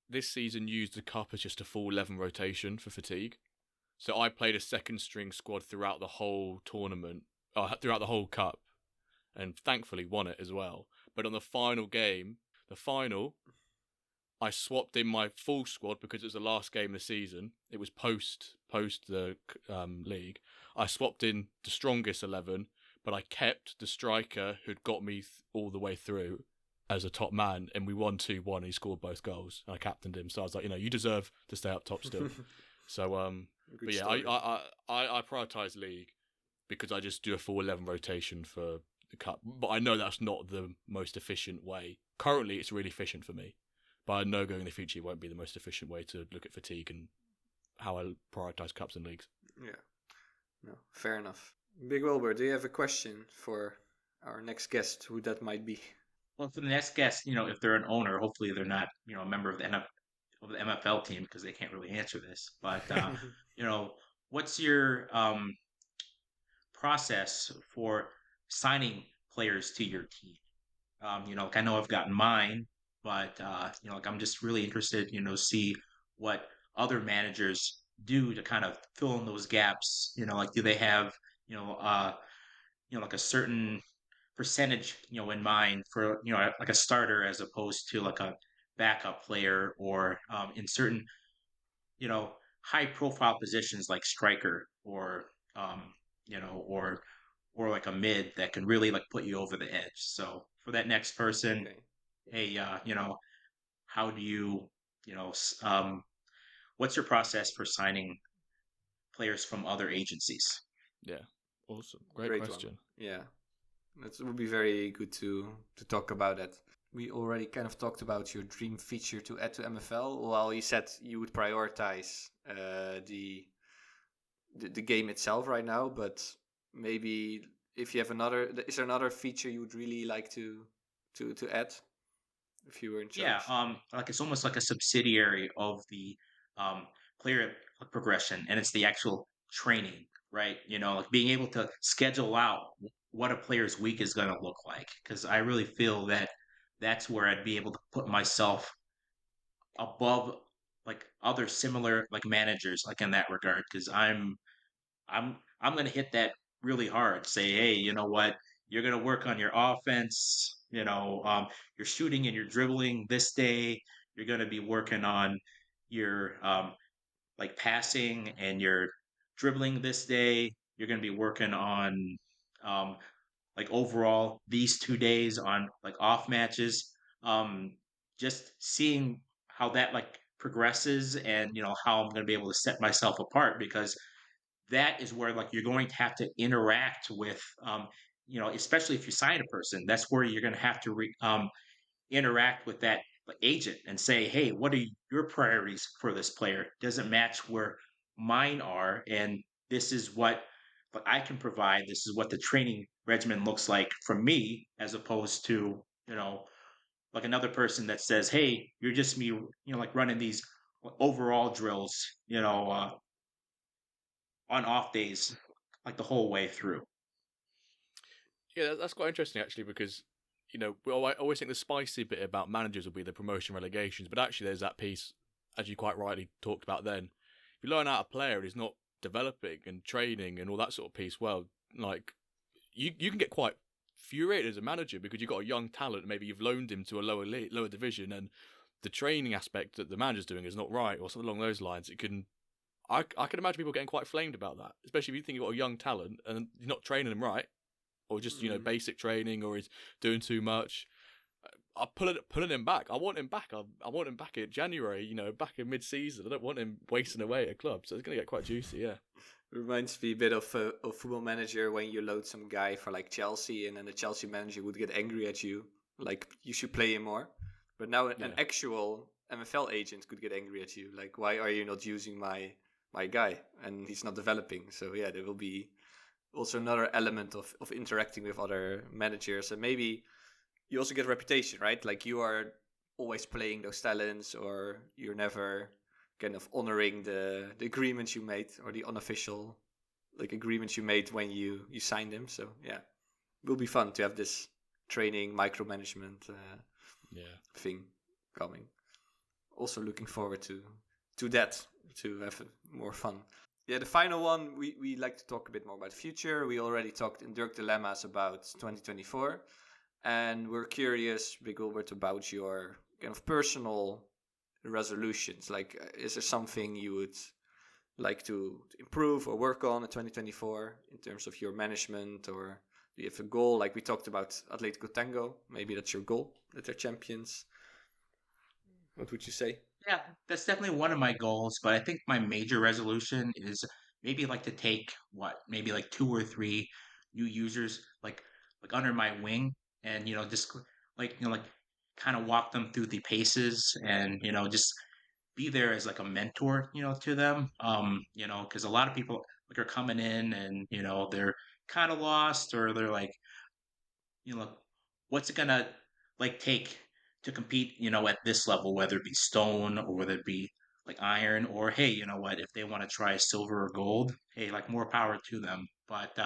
this season used the cup as just a full 11 rotation for fatigue. So I played a second string squad throughout the whole tournament, throughout the whole cup, and thankfully won it as well. But on the final game, I swapped in my full squad because it was the last game of the season. It was post the league. I swapped in the strongest 11, but I kept the striker who'd got me all the way through as a top man, and we won 2-1. He scored both goals, and I captained him. So I was like, you deserve to stay up top still. So, but yeah, I prioritize league because I just do a full 11 rotation for the cup. But I know that's not the most efficient way. Currently, it's really efficient for me. But I know going in the future it won't be the most efficient way to look at fatigue and how I prioritize cups and leagues. Yeah. No, fair enough. BigWilbert, do you have a question for our next guest, who that might be? Well, for the next guest, if they're an owner, hopefully they're not, a member of the MFL team because they can't really answer this. But what's your process for signing players to your team? Like I know I've gotten mine, but like I'm just really interested, see what other managers do to kind of fill in those gaps. Like do they have, like a certain percentage, in mind for, like a starter as opposed to like a backup player, or in certain, high profile positions like striker, or um, or like a mid that can really like put you over the edge. So for that next person, Okay. hey, how do you, what's your process for signing players from other agencies? Yeah, awesome. Great Great one. question. Yeah. That would be very good to talk about that. We already kind of talked about your dream feature to add to MFL. Well, you said you would prioritize the game itself right now, but maybe if you have is there another feature you would really like to add if you were in Yeah, charge? like it's almost like a subsidiary of the player progression, and it's the actual training, right? Like being able to schedule out what a player's week is going to look like, because I really feel that that's where I'd be able to put myself above like other similar like managers, like in that regard, because I'm going to hit that really hard. Say, hey, you know what? You're going to work on your offense. Your shooting and your dribbling this day. You're going to be working on your like passing and your dribbling this day. You're going to be working on um, like overall these 2 days on like off matches. Um, just seeing how that like progresses, and how I'm going to be able to set myself apart, because that is where like you're going to have to interact with especially if you sign a person, that's where you're going to have to interact with that agent and say, hey, what are your priorities for this player? Doesn't match where mine are, and this is what I can provide. This is what the training regimen looks like for me, as opposed to like another person that says, hey, you're just me, like running these overall drills, on off days, like the whole way through. Yeah, that's quite interesting actually because I always think the spicy bit about managers will be the promotion relegations, but actually there's that piece, as you quite rightly talked about then. If you learn out a player and he's not developing and training and all that sort of piece, well, like you can get quite furiated as a manager because you've got a young talent, maybe you've loaned him to a lower division, and the training aspect that the manager's doing is not right or something along those lines. I can imagine people getting quite flamed about that, especially if you think you've got a young talent and you're not training them right, or just basic training, or he's doing too much. I'm pulling him back. I want him back. I want him back in January. Back in mid-season. I don't want him wasting away at a club. So it's going to get quite juicy. Yeah. Reminds me a bit of Football Manager when you load some guy for like Chelsea, and then the Chelsea manager would get angry at you, like you should play him more. But now an actual MFL agent could get angry at you, like why are you not using my guy, and he's not developing. So yeah, there will be also another element of interacting with other managers, and maybe you also get a reputation, right? Like you are always playing those talents, or you're never kind of honoring the agreements you made, or the unofficial like agreements you made when you signed them. So yeah, it will be fun to have this training micromanagement thing coming. Also looking forward to that, to have more fun. Yeah, the final one, we like to talk a bit more about the future. We already talked in Dirk Dilemmas about 2024. And we're curious, BigWilbert, about your kind of personal resolutions. Like, is there something you would like to improve or work on in 2024 in terms of your management? Or do you have a goal? Like we talked about Atletico Tango. Maybe that's your goal, that they're champions. What would you say? Yeah, that's definitely one of my goals. But I think my major resolution is maybe like to take maybe like 2 or 3 new users like under my wing, and just like kind of walk them through the paces, and just be there as like a mentor to them, because a lot of people like are coming in, and they're kind of lost, or they're like, what's it gonna like take to compete, at this level, whether it be stone or whether it be like iron, or hey, what, if they want to try silver or gold, hey, like more power to them. But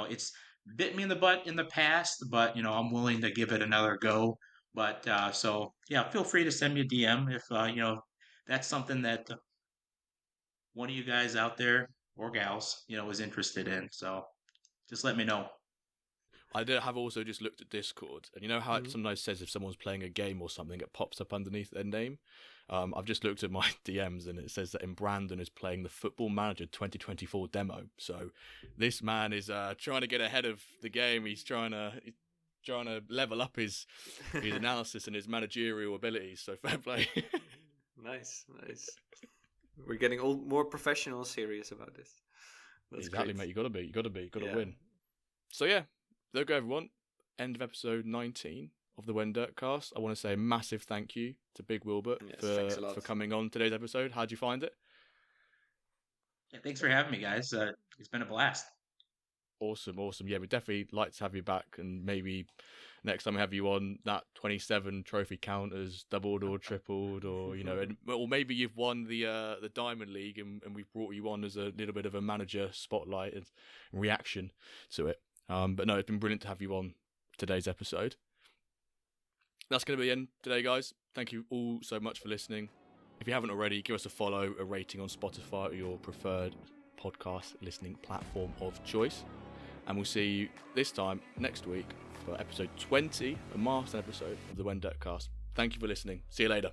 it's bit me in the butt in the past, but I'm willing to give it another go. But so yeah, feel free to send me a DM if that's something that one of you guys out there, or gals, is interested in. So just let me know. I have also just looked at Discord, and you know how it sometimes says if someone's playing a game or something, it pops up underneath their name. I've just looked at my DMs, and it says that Brandon is playing the Football Manager 2024 demo. So this man is trying to get ahead of the game. He's trying to level up his analysis and his managerial abilities. So fair play. Nice. We're getting more professional and serious about this. That's exactly, great. mate. You got to win. So yeah. There you go, everyone. End of episode 19 of the When Dirt Cast. I want to say a massive thank you to BigWilbert for coming on today's episode. How'd you find it? Yeah, thanks for having me, guys. It's been a blast. Awesome. Yeah, we'd definitely like to have you back, and maybe next time we have you on, that 27 trophy counters doubled or tripled, or or maybe you've won the Diamond League, and we've brought you on as a little bit of a manager spotlight and reaction to it. But no, it's been brilliant to have you on today's episode. That's going to be the end today, guys. Thank you all so much for listening. If you haven't already, give us a follow, a rating on Spotify or your preferred podcast listening platform of choice. And we'll see you this time next week for episode 20, a milestone episode of the When Dirt Cast. Thank you for listening. See you later.